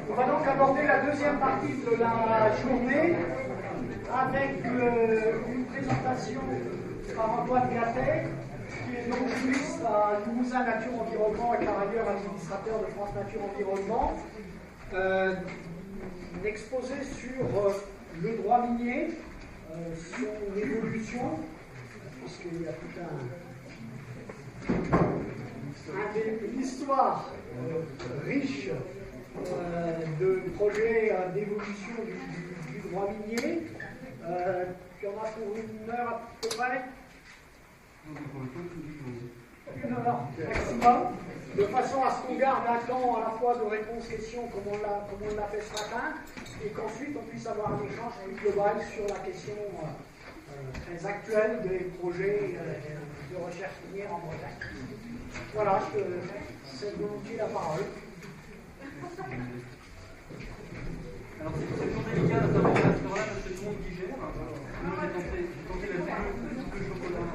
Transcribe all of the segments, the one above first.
On va donc aborder la deuxième partie de la journée avec une présentation par Antoine Gattet, qui est donc juriste à Limousin Nature Environnement et par ailleurs administrateur de France Nature Environnement. Un exposé sur le droit minier, son évolution, puisqu'il y a tout une histoire riche de projets d'évolution du droit minier. Il y en a pour une heure à peu près. Une heure maximum, de façon à ce qu'on garde un temps à la fois de réponse-question comme on l'a fait ce matin, et qu'ensuite on puisse avoir un échange plus global sur la question très actuelle des projets de recherche minière en Bretagne. Voilà, je te cède volontiers la parole. Alors c'est toujours délicat d'intervenir à ce moment-là parce que tout le monde digère. Moi j'ai tenté la soupe de chocolat.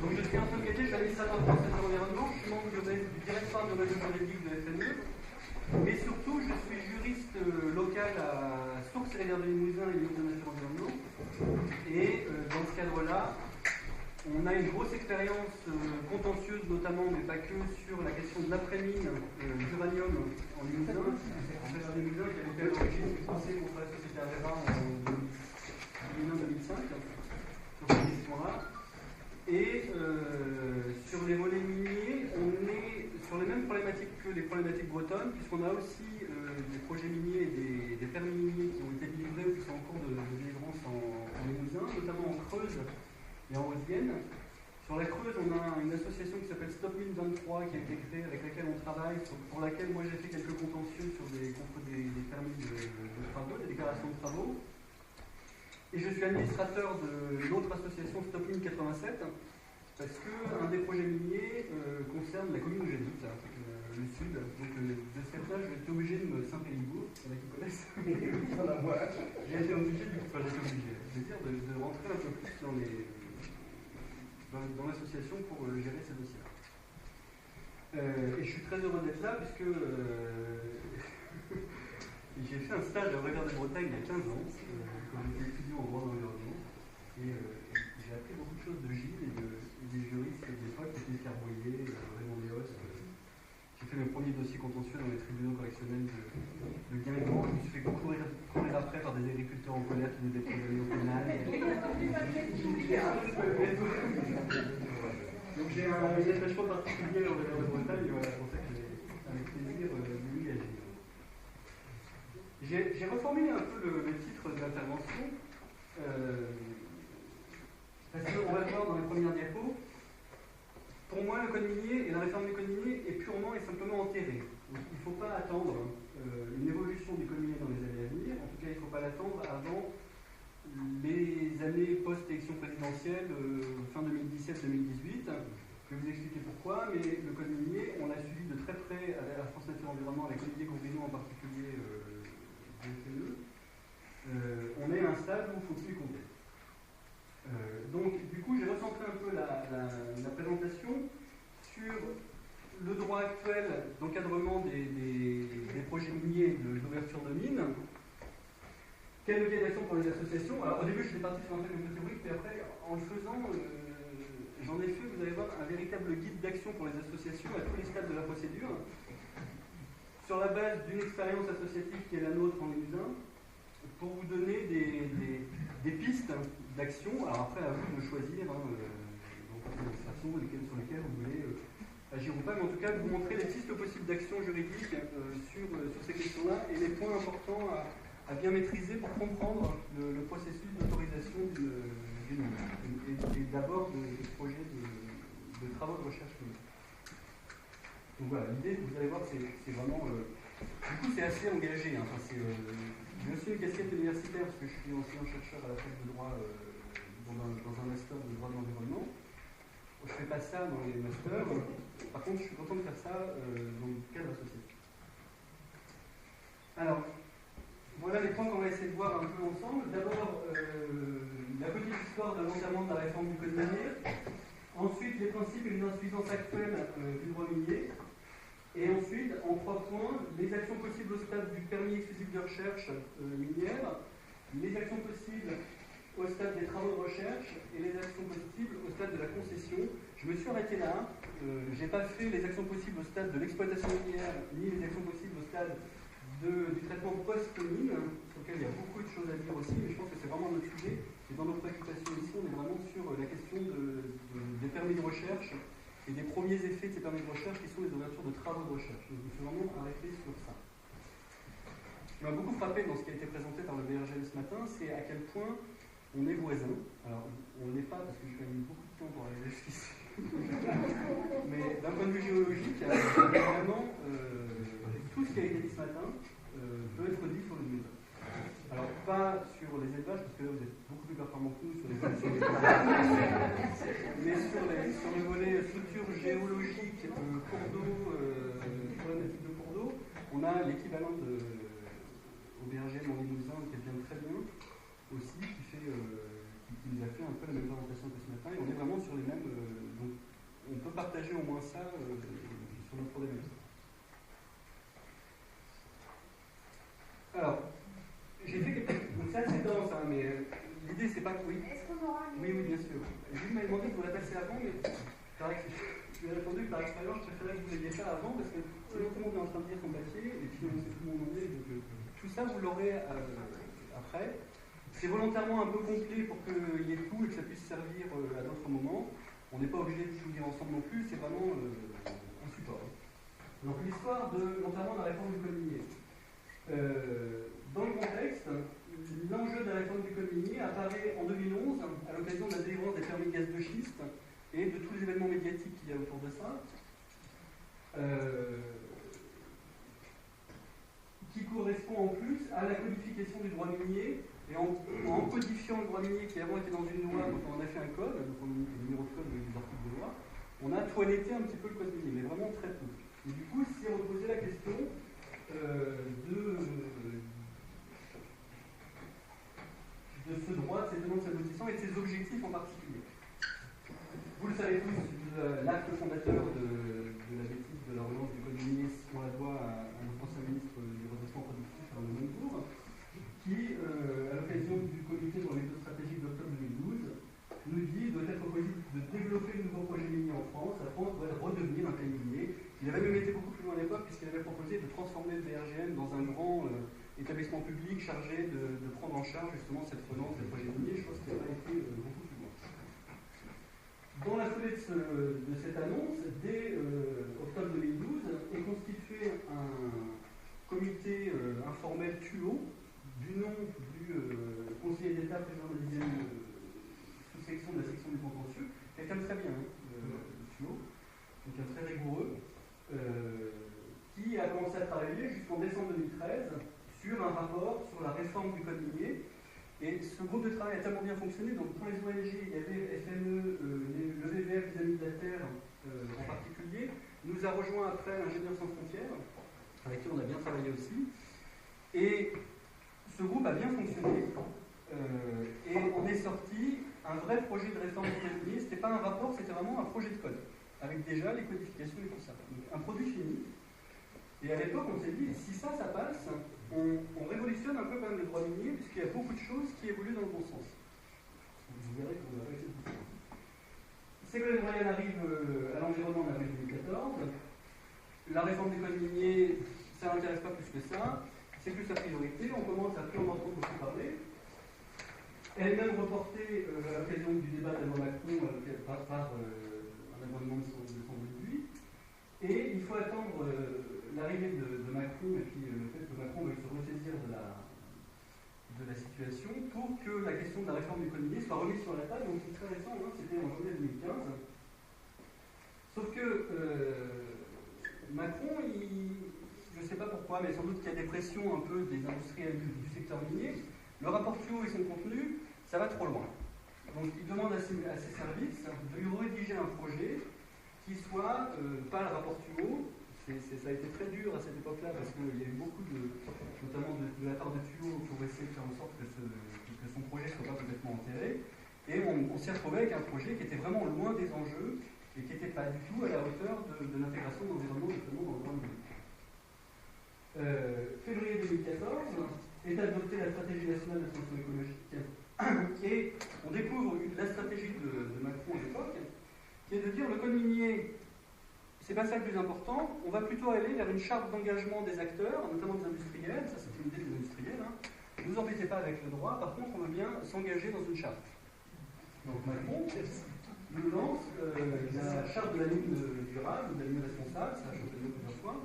Donc je suis Antoine Gattet, je suis administrateur de France Nature Environnement, je suis membre du directoire de réseau juridique de FNE, mais surtout je suis juriste local à Sources et Rivière de Limousin et Limousin Nature Environnement. Et dans ce cadre-là, on a une grosse expérience contentieuse notamment, mais pas que, sur la question de l'après-mine d'uranium en Limousin. Professeur Limousin qui a été à l'origine du procès contre la société Areva en 2001-2005 sur cette question-là. Et sur les volets miniers, on est sur les mêmes problématiques que les problématiques bretonnes, puisqu'on a aussi des projets miniers et des permis miniers qui ont été délivrés ou qui sont en cours de délivrance en Limousin, notamment en Creuse et en Haute-Vienne. Sur la Creuse, on a une association qui s'appelle Stop Mine 23 qui a été créée, avec laquelle on travaille, pour laquelle moi j'ai fait quelques contentieux contre des permis de travaux, des déclarations de travaux. Et je suis administrateur de l'autre association Stop Mine 87, parce qu'un des projets miniers concerne la commune où j'habite, le sud. Donc de ce fait-là, j'ai été obligé de me Saint-Pélibourg, il y en a qui connaissent. J'ai été obligé, je veux dire, de rentrer un peu plus dans l'association pour gérer ces dossiers-là. Et je suis très heureux d'être là, puisque j'ai fait un stage à Rivière de Bretagne il y a 15 ans, quand j'étais étudiant en droit de l'environnement, et j'ai appris beaucoup de choses de Gilles et des juristes de l'époque, qui étaient Pierre Boyer, Raymond Léos. J'ai fait mes premiers dossiers contentieux dans les tribunaux correctionnels de Guingamp. Je me suis fait courir après par des agriculteurs en colère qui nous déposaient au pénal. Donc j'ai un attachement particulier au Rivière de Bretagne, voilà, c'est pour ça que j'ai avec plaisir m'y agir. J'ai reformulé un peu le titre de l'intervention, parce qu'on va le voir dans les premières diapos. Pour moi, le code minier et la réforme du code minier est purement et simplement enterré. Donc, il ne faut pas attendre une évolution du code minier dans les années à venir. En tout cas, il ne faut pas l'attendre avant les années post-élection présidentielle, fin 2017-2018. Je vais vous expliquer pourquoi, mais le code minier, on l'a suivi de très près à la France Nature Environnement, avec Olivier Gourbino en particulier. On est à un stade où il ne faut plus y compter. Donc, du coup, j'ai recentré un peu la présentation sur le droit actuel d'encadrement des projets miniers d'ouverture de mines. Quel levier d'action pour les associations? Alors, au début, j'étais parti sur un truc un peu théorique, mais après, en le faisant, j'en ai fait, vous allez voir, un véritable guide d'action pour les associations à tous les stades de la procédure, sur la base d'une expérience associative qui est la nôtre en Limousin, pour vous donner des pistes d'action. Alors après, à vous de choisir dans l'administration sur lesquelles vous voulez agir ou pas, mais en tout cas, vous montrer les pistes possibles d'action juridique sur ces questions-là et les points importants à bien maîtriser pour comprendre le processus d'autorisation d'une mine et d'abord du projet de travaux de recherche minière. Donc voilà, l'idée, vous allez voir, c'est vraiment... du coup, c'est assez engagé. Hein. Enfin, j'ai aussi une casquette universitaire, parce que je suis enseignant-chercheur à la fac de droit dans un master de droit de l'environnement. Je ne fais pas ça dans les masters. Par contre, je suis content de faire ça dans le cadre associatif. Alors, voilà les points qu'on va essayer de voir un peu ensemble. D'abord, la petite histoire de l'enterrement de la réforme du code minier. Ensuite, les principes et les insuffisances actuelles du droit minier. Et ensuite, en 3 points, les actions possibles au stade du permis exclusif de recherche minière, les actions possibles au stade des travaux de recherche et les actions possibles au stade de la concession. Je me suis arrêté là. Je n'ai pas fait les actions possibles au stade de l'exploitation minière, ni les actions possibles au stade du traitement post-mine, sur lequel il y a beaucoup de choses à dire aussi, mais je pense que c'est vraiment notre sujet. Et dans nos préoccupations ici, on est vraiment sur la question des permis de recherche et des premiers effets de ces permis de recherche qui sont les ouvertures de travaux de recherche. Donc, je me suis vraiment arrêté sur ça. Ce qui m'a beaucoup frappé dans ce qui a été présenté par le BRGL ce matin, c'est à quel point on est voisins. Alors, on ne l'est pas parce que j'ai quand même eu beaucoup de temps pour arriver jusqu'ici. Mais d'un point de vue géologique, vraiment, tout ce qui a été dit ce matin peut être dit sur le musée. Alors, pas sur les élevages, parce que là, vous êtes beaucoup plus performants que nous sur les mais sur le volet structure géologique, cours d'eau, problématique de cours d'eau, on a l'équivalent au BRGM en Limousin qui vient très bien aussi, qui nous a fait un peu la même présentation que ce matin, et on est vraiment sur les mêmes. Donc, on peut partager au moins ça sur notre problématique. Alors, j'ai fait quelques. Donc, c'est assez dense, hein, mais l'idée, c'est pas que. Oui. Est-ce qu'on aura une... Oui, bien sûr. Jules m'a demandé de vous la passer avant, mais je lui ai répondu que par expérience, je préférais que vous l'ayez ça avant, parce que tout le monde est en train de dire son papier, et puis on sait tout le monde en est, donc tout ça, vous l'aurez après. C'est volontairement un peu complet pour qu'il y ait tout et que ça puisse servir à d'autres moments. On n'est pas obligé de tout lire ensemble non plus, c'est vraiment un support. Donc l'histoire notamment de la réforme du code minier. Dans le contexte, l'enjeu de la réforme du code minier apparaît en 2011 à l'occasion de la délivrance des permis de gaz de schiste et de tous les événements médiatiques qu'il y a autour de ça, qui correspond en plus à la codification du droit minier. Et en codifiant le droit minier qui avant était dans une loi, quand on en a fait un code, donc on a mis le numéro de code des articles de loi, on a toiletté un petit peu le code minier, mais vraiment très peu. Et du coup, si on posait la question de ce droit, de ces demandes aboutissants et de ses objectifs en particulier. Vous le savez tous, l'acte fondateur de la bêtise de la relance du code minier, on la doit à notre ancien ministre du redressement productif, Arnaud Montebourg, qui, à l'occasion du comité pour les méthodes stratégiques d'octobre 2012, nous dit qu'il doit être possible de développer de nouveaux projets miniers en France. La France doit redevenir un pays minier. Il avait même été beaucoup plus loin à l'époque, puisqu'il avait proposé de transformer le BRGM dans un grand établissement public chargé de prendre en charge justement cette relance des projets miniers. Je pense qu'il n'a pas été beaucoup plus loin. Dans la foulée de cette annonce, dès octobre 2012, est constitué un comité informel TUO, du nom du conseiller d'État président de la 10e sous-section de la section du contentieux, quelqu'un de très bien, TUO, quelqu'un de très rigoureux, qui a commencé à travailler jusqu'en décembre 2013 sur un rapport sur la réforme du code minier. Et ce groupe de travail a tellement bien fonctionné, donc pour les ONG, il y avait FME, le VVF, les Amis de la Terre en particulier, nous a rejoint après l'Ingénieurs sans frontières, avec qui on a bien travaillé aussi. Et ce groupe a bien fonctionné et on est sorti un vrai projet de réforme du code minier. Ce n'était pas un rapport, c'était vraiment un projet de code, avec déjà les codifications et tout ça. Donc, un produit fini. Et à l'époque, on s'est dit, si ça passe, on révolutionne un peu quand même le droit minier, puisqu'il y a beaucoup de choses qui évoluent dans le bon sens. Vous verrez qu'on va réussir tout ça. Ségolène Royal arrive à l'environnement en avril 2014. La réforme du code minier, ça n'intéresse pas plus que ça. C'est plus sa priorité, on commence à plus en entendre beaucoup parler. Elle est même reportée à l'occasion du débat d'Emmanuel Macron par un amendement de son déduit. Et il faut attendre l'arrivée de Macron et puis le fait que Macron veuille se ressaisir de la situation pour que la question de la réforme du code minier soit remise sur la table. Donc c'est très récent, hein, c'était en janvier 2015. Sauf que Macron, je ne sais pas pourquoi, mais sans doute qu'il y a des pressions un peu des industriels du secteur minier. Le rapport TUO et son contenu, ça va trop loin. Donc il demande à ses services de lui rédiger un projet qui soit pas le rapport TUO. Ça a été très dur à cette époque-là parce qu'il y a eu beaucoup notamment de la part de TUO pour essayer de faire en sorte que son projet ne soit pas complètement enterré. Et on on s'est retrouvé avec un projet qui était vraiment loin des enjeux et qui n'était pas du tout à la hauteur de l'intégration d'environnement, notamment dans le droit public. Février 2014, est adoptée la stratégie nationale de transition écologique et on découvre la stratégie de Macron à l'époque, qui est de dire le code minier, c'est pas ça le plus important, on va plutôt aller vers une charte d'engagement des acteurs, notamment des industriels, ça c'est une idée des industriels, ne vous embêtez pas avec le droit, par contre on veut bien s'engager dans une charte. Donc Macron nous lance la charte de la ligne durable, de la ligne responsable, ça a changé plusieurs fois,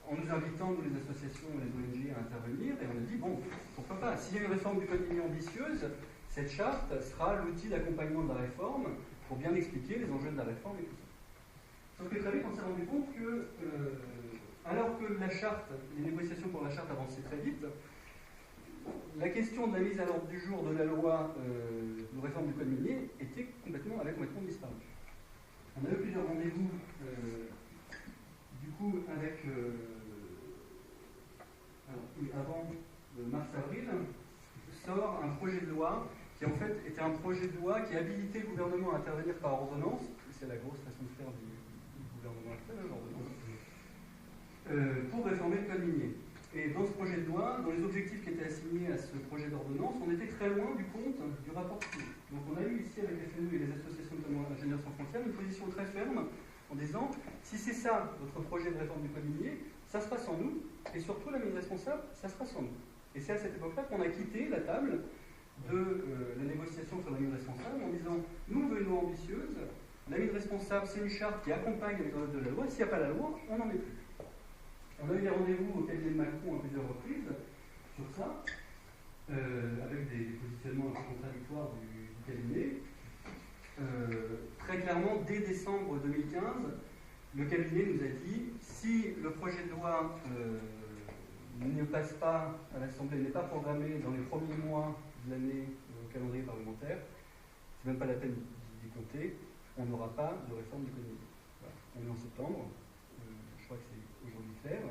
en nous invitant, nous les associations et les ONG, à intervenir, et on a dit, bon, pourquoi pas, s'il y a une réforme du code minier ambitieuse, cette charte sera l'outil d'accompagnement de la réforme pour bien expliquer les enjeux de la réforme et tout ça. Sauf que très vite, on s'est rendu compte que, alors que la charte, les négociations pour la charte avançaient très vite, la question de la mise à l'ordre du jour de la loi de réforme du code minier avait complètement disparu. On a eu plusieurs rendez-vous, du coup, avec... avant mars-avril, sort un projet de loi qui en fait était un projet de loi qui habilitait le gouvernement à intervenir par ordonnance, c'est la grosse façon de faire du gouvernement actuel, l'ordonnance, pour réformer le code minier. Et dans ce projet de loi, dans les objectifs qui étaient assignés à ce projet d'ordonnance, on était très loin du compte du rapport public. Donc on a eu ici avec les FNU et les associations notamment Ingénieurs sans frontières une position très ferme en disant si c'est ça votre projet de réforme du code minier, ça sera sans nous, et surtout la mine responsable, ça sera sans nous. Et c'est à cette époque-là qu'on a quitté la table de la négociation sur la mine responsable en disant nous on veut une loi ambitieuse, la mine responsable c'est une charte qui accompagne les enjeux de la loi, s'il n'y a pas la loi, on n'en met plus. On a eu des rendez-vous au cabinet de Macron à plusieurs reprises sur ça, avec des positionnements contradictoires du cabinet. Très clairement, dès décembre 2015, le cabinet nous a dit si le projet de loi ne passe pas à l'Assemblée, n'est pas programmé dans les premiers mois de l'année au calendrier parlementaire, c'est même pas la peine d'y compter, on n'aura pas de réforme du code minier. Voilà. On est en septembre, je crois que c'est aujourd'hui clair,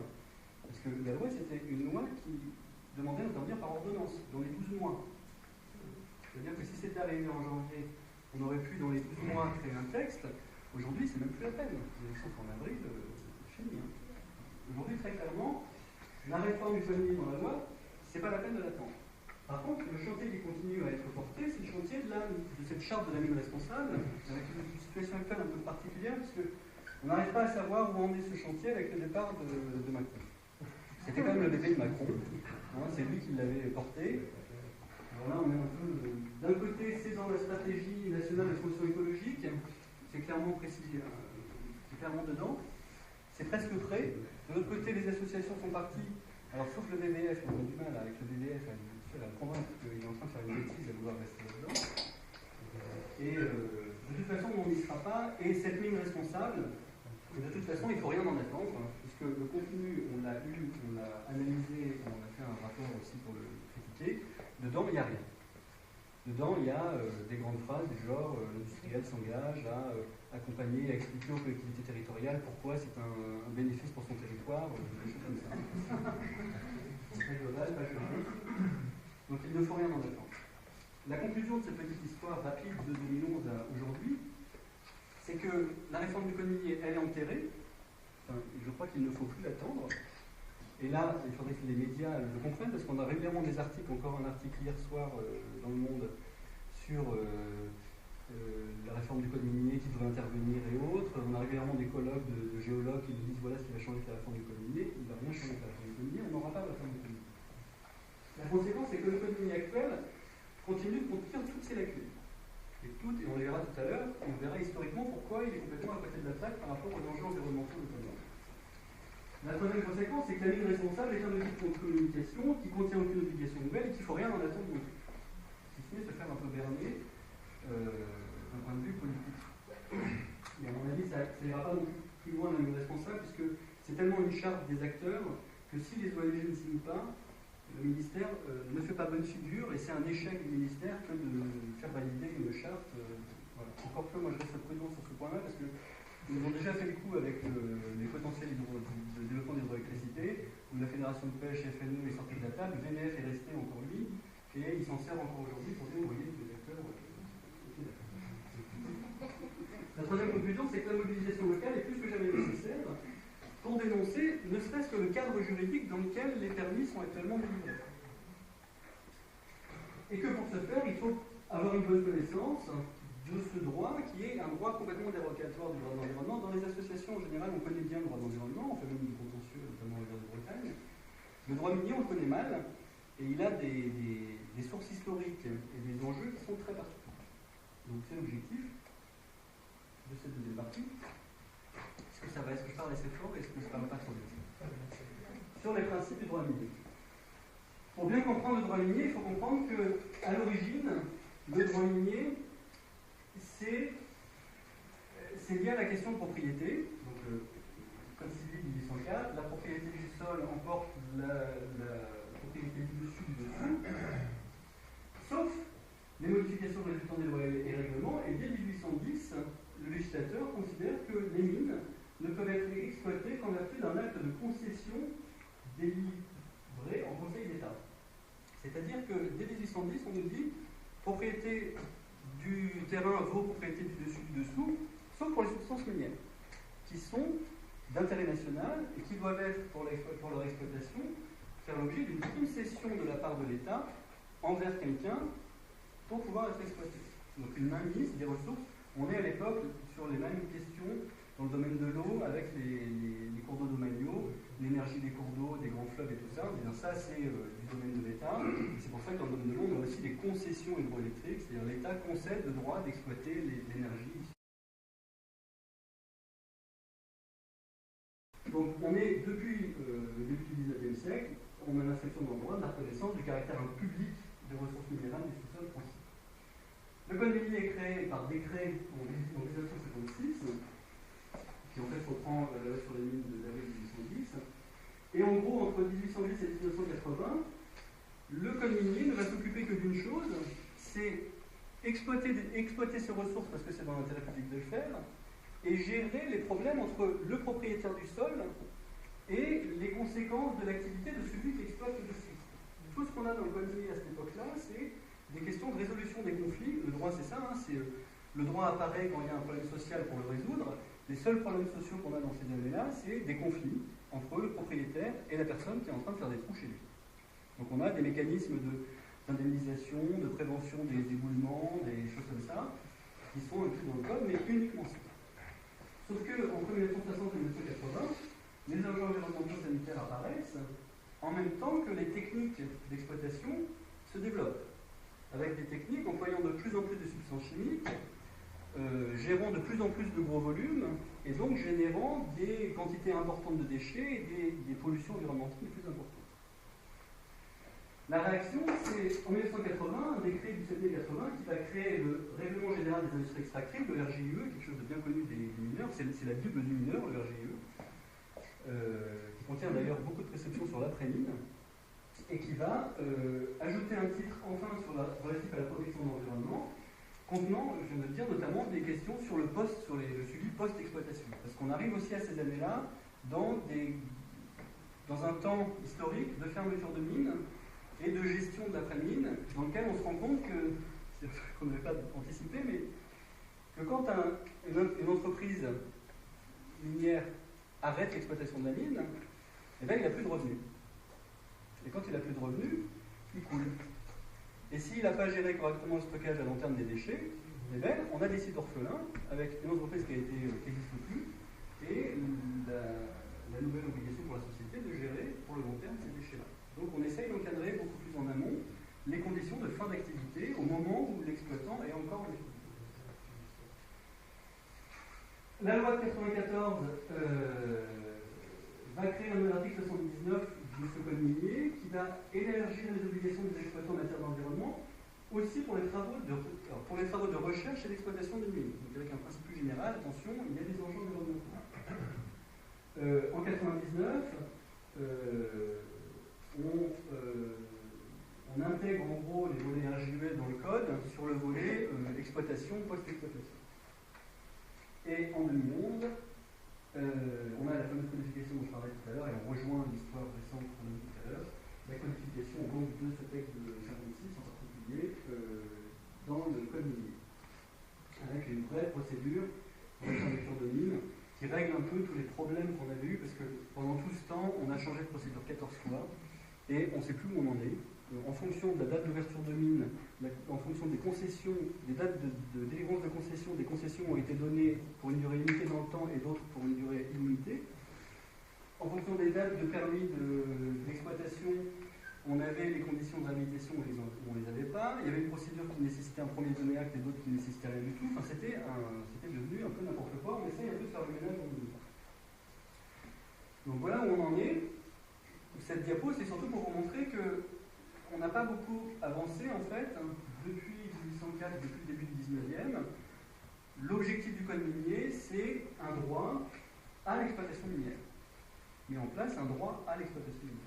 parce que la loi c'était une loi qui demandait d'intervenir par ordonnance dans les 12 mois. C'est-à-dire que si c'était arrivé en janvier, on aurait pu dans les 12 mois créer un texte. Aujourd'hui, c'est même plus la peine. Les élections sont en avril, c'est fini. Hein. Aujourd'hui, très clairement, la réforme du code minier dans la loi, c'est pas la peine de l'attendre. Par contre, le chantier qui continue à être porté, c'est le chantier de cette charte de la mine responsable, avec une situation actuelle un peu particulière, parce qu'on n'arrive pas à savoir où en est ce chantier avec le départ de Macron. C'était quand même le bébé de Macron, hein, c'est lui qui l'avait porté. Alors là, on est un peu... D'un côté, c'est dans la stratégie nationale de transition écologique, c'est clairement précisé, c'est clairement dedans. C'est presque prêt. De l'autre côté, les associations sont parties. Alors, sauf le BVF, on a du mal avec le BVF à le convaincre qu'il est en train de faire une bêtise et de vouloir rester là-dedans. Et de toute façon, on n'y sera pas. Et cette mine responsable, de toute façon, il ne faut rien en attendre, hein, puisque le contenu, on l'a eu, on l'a analysé, on a fait un rapport aussi pour le critiquer. Dedans, il n'y a rien. Dedans, il y a des grandes phrases du genre l'industriel s'engage à accompagner, à expliquer aux collectivités territoriales pourquoi c'est un bénéfice pour son territoire, des choses comme ça. Très global, pas juridique. Donc il ne faut rien en attendre. La conclusion de cette petite histoire rapide de 2011 à aujourd'hui, c'est que la réforme du code minier, elle est enterrée. Enfin, je crois qu'il ne faut plus l'attendre. Et là, il faudrait que les médias le comprennent, parce qu'on a régulièrement des articles, encore un article hier soir dans Le Monde, sur la réforme du code minier qui devrait intervenir et autres. On a régulièrement des colloques de géologues qui nous disent voilà ce qui va changer avec la réforme du code minier. Il ne va rien changer avec la réforme du code minier, on n'aura pas de réforme du code minier. La conséquence, c'est que le code minier actuel continue de contenir toutes ces lacunes. Et on les verra tout à l'heure, on verra historiquement pourquoi il est complètement à côté de la plaque par rapport aux enjeux environnementaux notamment. La troisième conséquence, c'est que la mine responsable est un outil de communication qui contient aucune obligation nouvelle et qu'il ne faut rien en attendre non plus. Si ce n'est se faire un peu berner d'un point de vue politique. Et à mon avis, ça n'ira pas non plus loin la mine responsable, puisque c'est tellement une charte des acteurs que si les ONG ne signent pas, le ministère ne fait pas bonne figure et c'est un échec du ministère que de faire valider une charte. Voilà. Encore que moi je reste prudent sur ce point-là parce que nous avons déjà fait le coup avec les potentiels de développement de l'hydroélectricité, où la Fédération de pêche FNE est sortie de la table, VNF est resté encore lui, et il s'en sert encore aujourd'hui pour dire, vous voyez, les acteurs troisième conclusion, c'est que la mobilisation locale est plus que jamais nécessaire pour dénoncer ne serait-ce que le cadre juridique dans lequel les permis sont actuellement délivrés. Et que pour ce faire, il faut avoir une bonne connaissance de ce droit qui est un droit complètement dérogatoire du droit de l'environnement. Dans les associations, en général, on connaît bien le droit de l'environnement, on fait même du contentieux, notamment au Regard de Bretagne. Le droit minier, on le connaît mal, et il a des sources historiques et des enjeux qui sont très particuliers. Donc c'est l'objectif de cette deuxième partie. Est-ce que ça va? Est-ce que je parle assez fort? Est-ce que je ne parle pas trop vite? Sur les principes du droit minier. Pour bien comprendre le droit minier, il faut comprendre qu'à l'origine, le droit minier, c'est lié à la question de propriété. Donc, Code civil 1804, la propriété du sol emporte la propriété du dessus du dessous, sauf les modifications résultant des lois et règlements, et dès 1810, le législateur considère que les mines ne peuvent être exploitées qu'en vertu d'un acte de concession délivré en Conseil d'État. C'est-à-dire que dès 1810, on nous dit propriété du terrain vaut propriété du dessus du dessous, sauf pour les substances minières, qui sont d'intérêt national et qui doivent être, pour leur exploitation, faire l'objet d'une concession de la part de l'État envers quelqu'un pour pouvoir être exploité. Donc une mainmise des ressources. On est à l'époque sur les mêmes questions dans le domaine de l'eau, avec les cours d'eau domaniaux, l'énergie des cours d'eau, des grands fleuves et tout ça. Ça, c'est du domaine de l'État. C'est pour ça que dans le domaine de l'eau, on a aussi des concessions hydroélectriques, c'est-à-dire l'État concède le droit d'exploiter l'énergie. Donc on est, depuis le début du XIXe siècle, on a l'inscription dans le droit de la reconnaissance du caractère public des ressources minérales du sous-sol français. Le code minier est créé par décret en 1956, qui en fait reprend la loi sur les mines d'avril 1810. Et en gros, entre 1810 et 1980, le code minier ne va s'occuper que d'une chose, c'est exploiter ces ressources parce que c'est dans l'intérêt public de le faire, et gérer les problèmes entre le propriétaire du sol et les conséquences de l'activité de celui qui exploite le site. Tout ce qu'on a dans le code minier à cette époque-là, c'est des questions de résolution des conflits. Le droit, c'est ça, c'est le droit apparaît quand il y a un problème social pour le résoudre. Les seuls problèmes sociaux qu'on a dans ces années-là, c'est des conflits entre le propriétaire et la personne qui est en train de faire des trous chez lui. Donc on a des mécanismes d'indemnisation, de prévention des éboulements, des choses comme ça, qui sont inclus dans le code, mais uniquement ça. Sauf qu'entre 1960 et 1980, les agents environnementaux sanitaires apparaissent en même temps que les techniques d'exploitation se développent, avec des techniques employant de plus en plus de substances chimiques, gérant de plus en plus de gros volumes, et donc générant des quantités importantes de déchets et des pollutions environnementales les plus importantes. La réaction, c'est en 1980, un décret du 7 mai 80 qui va créer le Règlement général des industries extractives, le RGIE, quelque chose de bien connu des mineurs, c'est la Bible du mineur, le RGIE, qui contient d'ailleurs beaucoup de prescriptions sur l'après-mine, et qui va ajouter un titre enfin relatif à la protection de l'environnement, contenant, je viens de le dire, notamment des questions sur le suivi post-exploitation. Parce qu'on arrive aussi à ces années-là dans un temps historique de fermeture de mines et de gestion de l'après-mine, dans lequel on se rend compte qu'on n'avait pas anticipé, mais que quand une entreprise minière arrête l'exploitation de la mine, eh bien, il n'a plus de revenus. Et quand il n'a plus de revenus, il coule. Et s'il n'a pas géré correctement le stockage à long terme des déchets, eh bien, on a des sites orphelins avec une entreprise qui n'existe plus, et la nouvelle obligation pour la société de gérer pour le long terme ces déchets-là. Donc on essaye d'encadrer beaucoup plus en amont les conditions de fin d'activité au moment où l'exploitant est encore en activité. La loi de 1994 va créer un nouvel article 79 de ce code minier qui va élargir les obligations des exploitants en matière d'environnement aussi pour les travaux de recherche et d'exploitation des mines. Donc avec un principe plus général, attention, il y a des enjeux environnementaux. En 1999, on intègre en gros les volets RGUL dans le code sur le volet exploitation, post-exploitation. Et en 2011, on a la fameuse codification dont je parlais tout à l'heure, et on rejoint l'histoire récente qu'on a dit tout à l'heure, la codification donc de ce texte de 56 en particulier dans le code minier, avec une vraie procédure fermeture de mine, qui règle un peu tous les problèmes qu'on avait eus, parce que pendant tout ce temps, on a changé de procédure 14 fois, et on ne sait plus où on en est. En fonction de la date d'ouverture de mine, en fonction des concessions, des dates de délivrance de concessions, des concessions ont été données pour une durée limitée dans le temps et d'autres pour une durée illimitée. En fonction des dates de permis d'exploitation, on avait les conditions de réhabilitation, on ne les avait pas. Il y avait une procédure qui nécessitait un premier donné acte et d'autres qui ne nécessitaient rien du tout. Enfin, c'était devenu un peu n'importe quoi. On essaye un peu de faire le ménage en même temps. Donc voilà où on en est. Cette diapo, c'est surtout pour vous montrer qu'on n'a pas beaucoup avancé, en fait, depuis 1804, depuis le début du 19e. L'objectif du code minier, c'est un droit à l'exploitation minière. Met en place un droit à l'exploitation minière.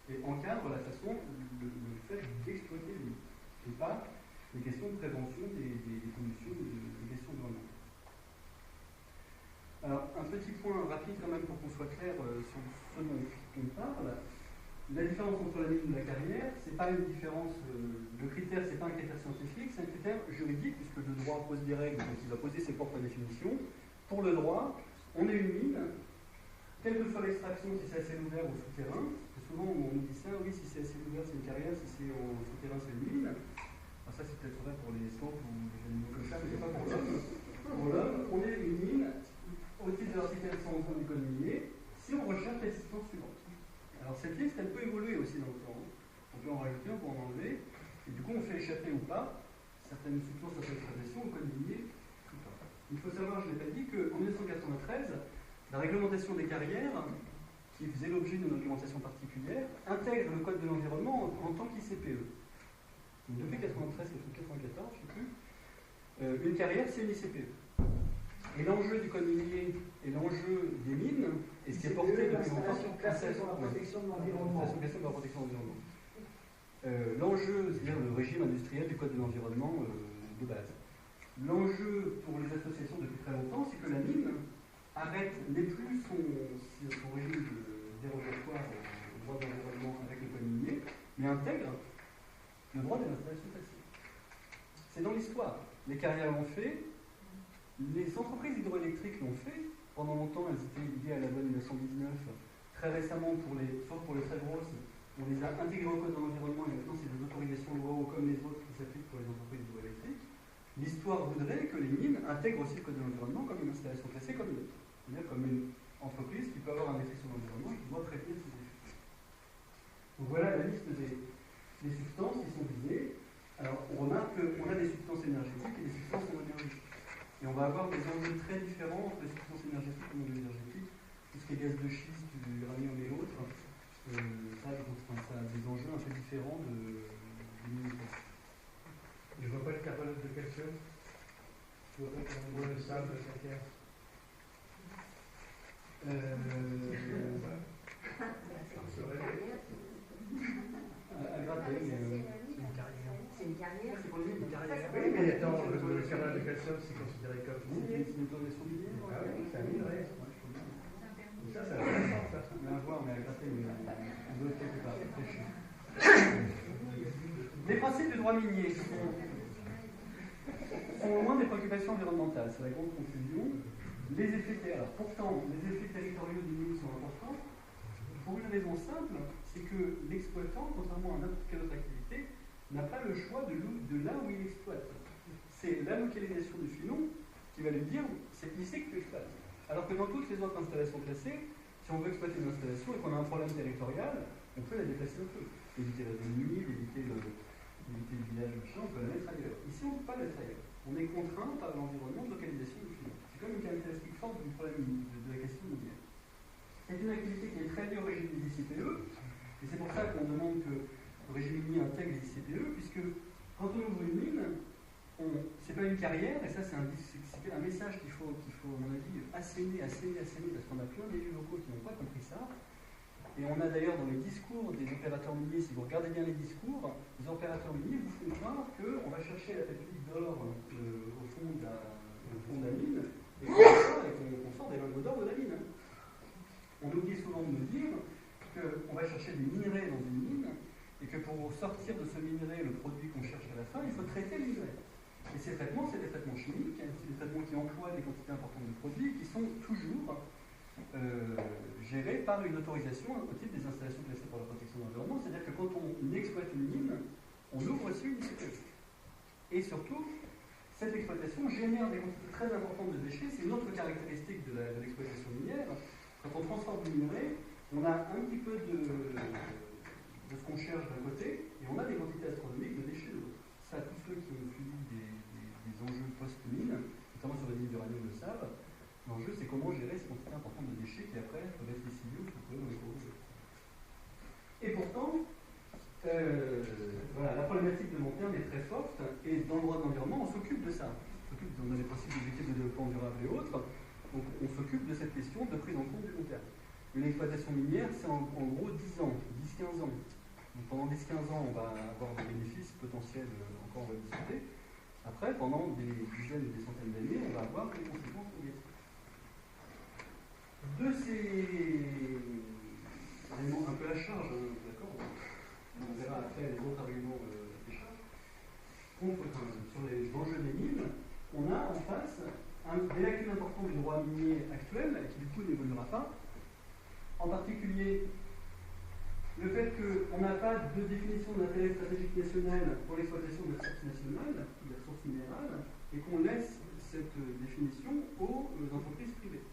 Et encadre la façon, le fait d'exploiter les mines. Et pas les questions de prévention des pollutions, des questions environnementales. Alors, un petit point rapide quand même pour qu'on soit clair sur ce dont on parle. La différence entre la mine et la carrière, ce n'est pas une différence de critère, ce n'est pas un critère scientifique, c'est un critère juridique, puisque le droit pose des règles, donc il va poser ses propres définitions. Pour le droit, on est une mine, quelle que soit l'extraction, si c'est à ciel ouvert ou souterrain. Souvent on nous dit ça, oui, si c'est à ciel ouvert, c'est une carrière, si c'est au souterrain, c'est une mine. Alors ça, c'est peut-être vrai pour les saules ou des animaux comme ça, mais c'est pas pour l'homme. Pour l'homme, on est une mine, au titre de l'article 111 du code minier, si on recherche les substances suivantes. Alors cette liste, elle peut évoluer aussi dans le temps. On peut en rajouter, on peut en enlever, et du coup on fait échapper ou pas certaines substances à l'exploitation au code minier ou pas. Il faut savoir, je ne l'ai pas dit, qu'en 1993, la réglementation des carrières, qui faisait l'objet d'une réglementation particulière, intègre le code de l'environnement en tant qu'ICPE. Donc depuis 1993, 1994, je ne sais plus, une carrière, c'est une ICPE. Et l'enjeu du code minier et l'enjeu des mines, et ce qui est porté depuis longtemps, classée pour la protection de l'environnement. L'enjeu, c'est-à-dire le régime industriel du code de l'environnement de base. L'enjeu pour les associations depuis très longtemps, c'est que la mine n'est plus son régime dérogatoire au droit de l'environnement avec le code minier, mais intègre le droit des installations classées. C'est dans l'histoire. Les carrières l'ont fait. Les entreprises hydroélectriques l'ont fait. Pendant longtemps, elles étaient liées à la loi 1919. Très récemment, sauf pour les très grosses, on les a intégrées au code de l'environnement et maintenant, c'est des autorisations de loi comme les autres qui s'appliquent pour les entreprises hydroélectriques. L'histoire voudrait que les mines intègrent aussi le code de l'environnement comme une installation classée comme une autre. C'est-à-dire comme une entreprise qui peut avoir un effet sur l'environnement et qui doit prévenir ses effets. Donc voilà la liste des substances qui sont visées. Alors, on remarque qu'on a des substances énergétiques et des substances non énergétiques. Et on va avoir des enjeux très différents entre les substances énergétiques et non énergétiques. Tout ce qui est gaz de schiste, l'uranium et autres, ça a des enjeux un peu différents de l'imitation. Je ne vois pas le carbonate de calcium. Je ne vois pas le sable, le calcaire. À gratter, mais c'est une carrière. c'est pour les mines, une carrière. Oui, mais attends, le carbonate de calcium, c'est considéré comme minier. C'est une autorisation minière. Ah oui, c'est un minerai. Ça a intéressant, ça. On va voir, mais à gratter, mais on doit être quelque part, c'est très chiant. Les principes du droit minier sont au moins des préoccupations environnementales, c'est la grande confusion. Les effets, alors pourtant, les effets territoriaux du mine sont importants, pour une raison simple, c'est que l'exploitant, contrairement à n'importe quelle autre activité, n'a pas le choix de là où il exploite. C'est la localisation du filon qui va lui dire, c'est ici que tu exploites. Alors que dans toutes les autres installations classées, si on veut exploiter une installation et qu'on a un problème territorial, on peut la déplacer un peu. Éviter la zone humide, éviter le village, machin, on peut la mettre ailleurs. Ici, on ne peut pas la mettre ailleurs. On est contraint par l'environnement de localisation du filon. C'est comme une caractéristique forte du problème de la question minière. C'est une activité qui est très liée au régime des ICPE, et c'est pour ça qu'on demande que le régime minier intègre les ICPE, puisque quand on ouvre une mine, c'est pas une carrière, et ça c'est un message qu'il faut, à mon avis, asséner, parce qu'on a plein d'élus locaux qui n'ont pas compris ça. Et on a d'ailleurs dans les discours des opérateurs miniers, si vous regardez bien les discours, les opérateurs miniers vous font croire qu'on va chercher la pépite d'or au fond de la mine, et qu'on sort des lingots d'or de la mine. On oublie souvent de nous dire qu'on va chercher des minerais dans une mine, et que pour sortir de ce minerai le produit qu'on cherche à la fin, il faut traiter le minerai. Et ces traitements, c'est des traitements chimiques, c'est des traitements qui emploient des quantités importantes de produits, qui sont toujours gérés par une autorisation au titre des installations classées pour la protection de l'environnement. C'est-à-dire que quand on exploite une mine, on ouvre aussi une ICPE. Et surtout, cette exploitation génère des quantités très importantes de déchets. C'est une autre caractéristique de l'exploitation minière. Quand on transforme du minerai, on a un petit peu de ce qu'on cherche d'un côté, et on a des quantités astronomiques de déchets de l'autre. Ça, tous ceux qui ont suivi des enjeux post-mine, notamment sur les mines d'uranium le savent, l'enjeu c'est comment gérer ces quantités importantes de déchets qui après peuvent être décidées ou se retrouver dans les cours. Et pourtant, voilà, la problématique de long terme est très forte, et dans le droit de l'environnement, on s'occupe de ça. On a les principes d'objectifs de développement durable et autres, donc on s'occupe de cette question de prise en compte du long terme. Une exploitation minière, c'est en gros 10 ans, 10-15 ans. Donc pendant 10-15 ans, on va avoir des bénéfices potentiels, encore on va discuter. Après, pendant des dizaines et des centaines d'années, on va avoir des conséquences négatives. De ces éléments un peu à charge, d'accord, on verra après les autres arguments de charge, sur les enjeux des mines, on a en face des lacunes importantes du droit minier actuel, qui du coup n'évoluera pas. En particulier, le fait qu'on n'a pas de définition d'intérêt stratégique national pour l'exploitation de la ressource nationale, de la ressource minérale, et qu'on laisse cette définition aux entreprises privées.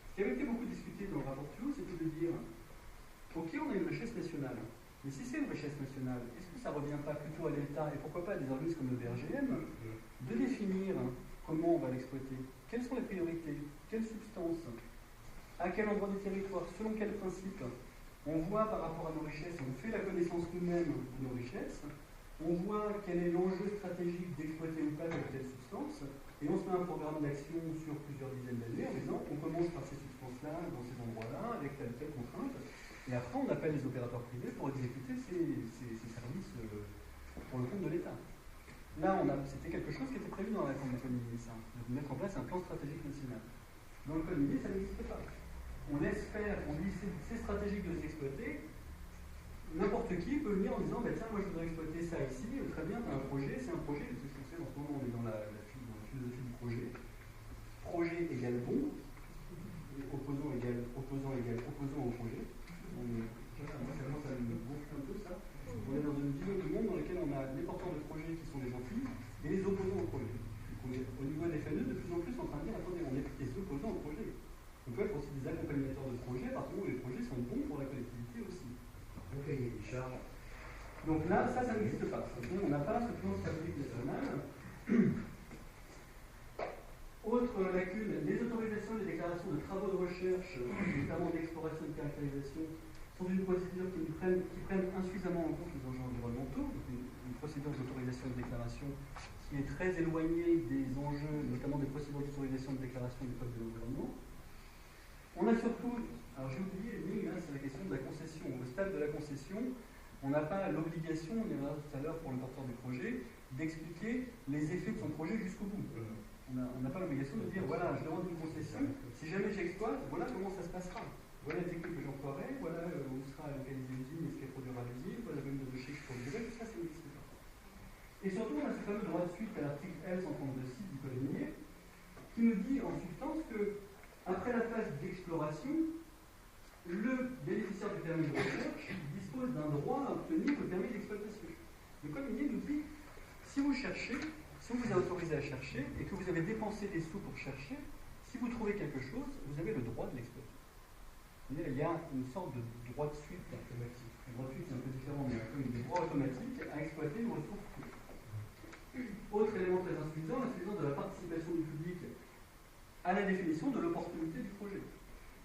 Ce qui avait été beaucoup discuté dans le rapport Thuot, c'était de dire, ok, on a une richesse nationale, mais si c'est une richesse nationale, est-ce que ça ne revient pas plutôt à l'État, et pourquoi pas à des organismes comme le BRGM, de définir comment on va l'exploiter, quelles sont les priorités, quelles substances, à quel endroit du territoire, selon quels principes. On voit par rapport à nos richesses, on fait la connaissance nous-mêmes de nos richesses, on voit quel est l'enjeu stratégique d'exploiter ou pas telle substance, et on se met un programme d'action sur plusieurs dizaines d'années en disant on commence par ces substances-là, dans ces endroits-là, avec telle contrainte, et après on appelle les opérateurs privés pour exécuter ces services pour le compte de l'État. Là, c'était quelque chose qui était prévu dans la réforme du code minier, ça, de mettre en place un plan stratégique national. Dans le code minier, ça n'existe pas. On laisse faire, on dit c'est stratégique de les exploiter. N'importe qui peut venir en disant bah, tiens, moi je voudrais exploiter ça ici, très bien, tu as un projet, c'est un projet, c'est ce qu'on fait en ce moment, on est dans la philosophie du projet. Projet égale bon, opposant égale opposant au projet. Moi, ça me gonfle un peu ça. On est dans une vision du monde dans laquelle on a les porteurs de projets qui sont des gentils et les opposants au projet. On est au niveau des FNE de plus en plus en train de dire attendez, on est des opposants au projet. On peut être aussi des accompagnateurs de projets parce que les projets sont bons pour la collectivité aussi. Donc il y a des charges. Donc là, ça n'existe pas. On n'a pas ce plan stratégique national. Autre lacune, les autorisations et les déclarations de travaux de recherche, notamment d'exploration et de caractérisation, sont une procédure qui prennent insuffisamment en compte les enjeux environnementaux, une procédure d'autorisation et de déclaration qui est très éloignée des enjeux, notamment des procédures d'autorisation et de déclaration du code de l'environnement. On a surtout, alors j'ai oublié, c'est la question de la concession. Au stade de la concession, on n'a pas l'obligation, on y reviendra tout à l'heure pour le porteur du projet, d'expliquer les effets de son projet jusqu'au bout. On n'a pas l'obligation de dire, voilà, je demande une concession, si jamais j'exploite, voilà comment ça se passera. Voilà les techniques que j'emploierai, voilà où sera localisée l'usine, et ce qu'elle produira l'usine, voilà le volume de déchets que je produirai, tout ça, ça n'existe pas. Et surtout, on a ce fameux droit de suite à l'article L132.6 du code minier, qui nous dit en substance que, après la phase d'exploration, le bénéficiaire du permis de recherche dispose d'un droit à obtenir le permis d'exploitation. Le code minier nous dit, si vous cherchez, si on vous a autorisé à chercher et que vous avez dépensé des sous pour chercher, si vous trouvez quelque chose, vous avez le droit de l'exploiter. Il y a une sorte de droit de suite automatique. Le droit de suite, c'est un peu différent, mais un peu des droits automatiques à exploiter une ressource privée. Autre élément très insuffisant, l'insuffisance de la participation du public à la définition de l'opportunité du projet.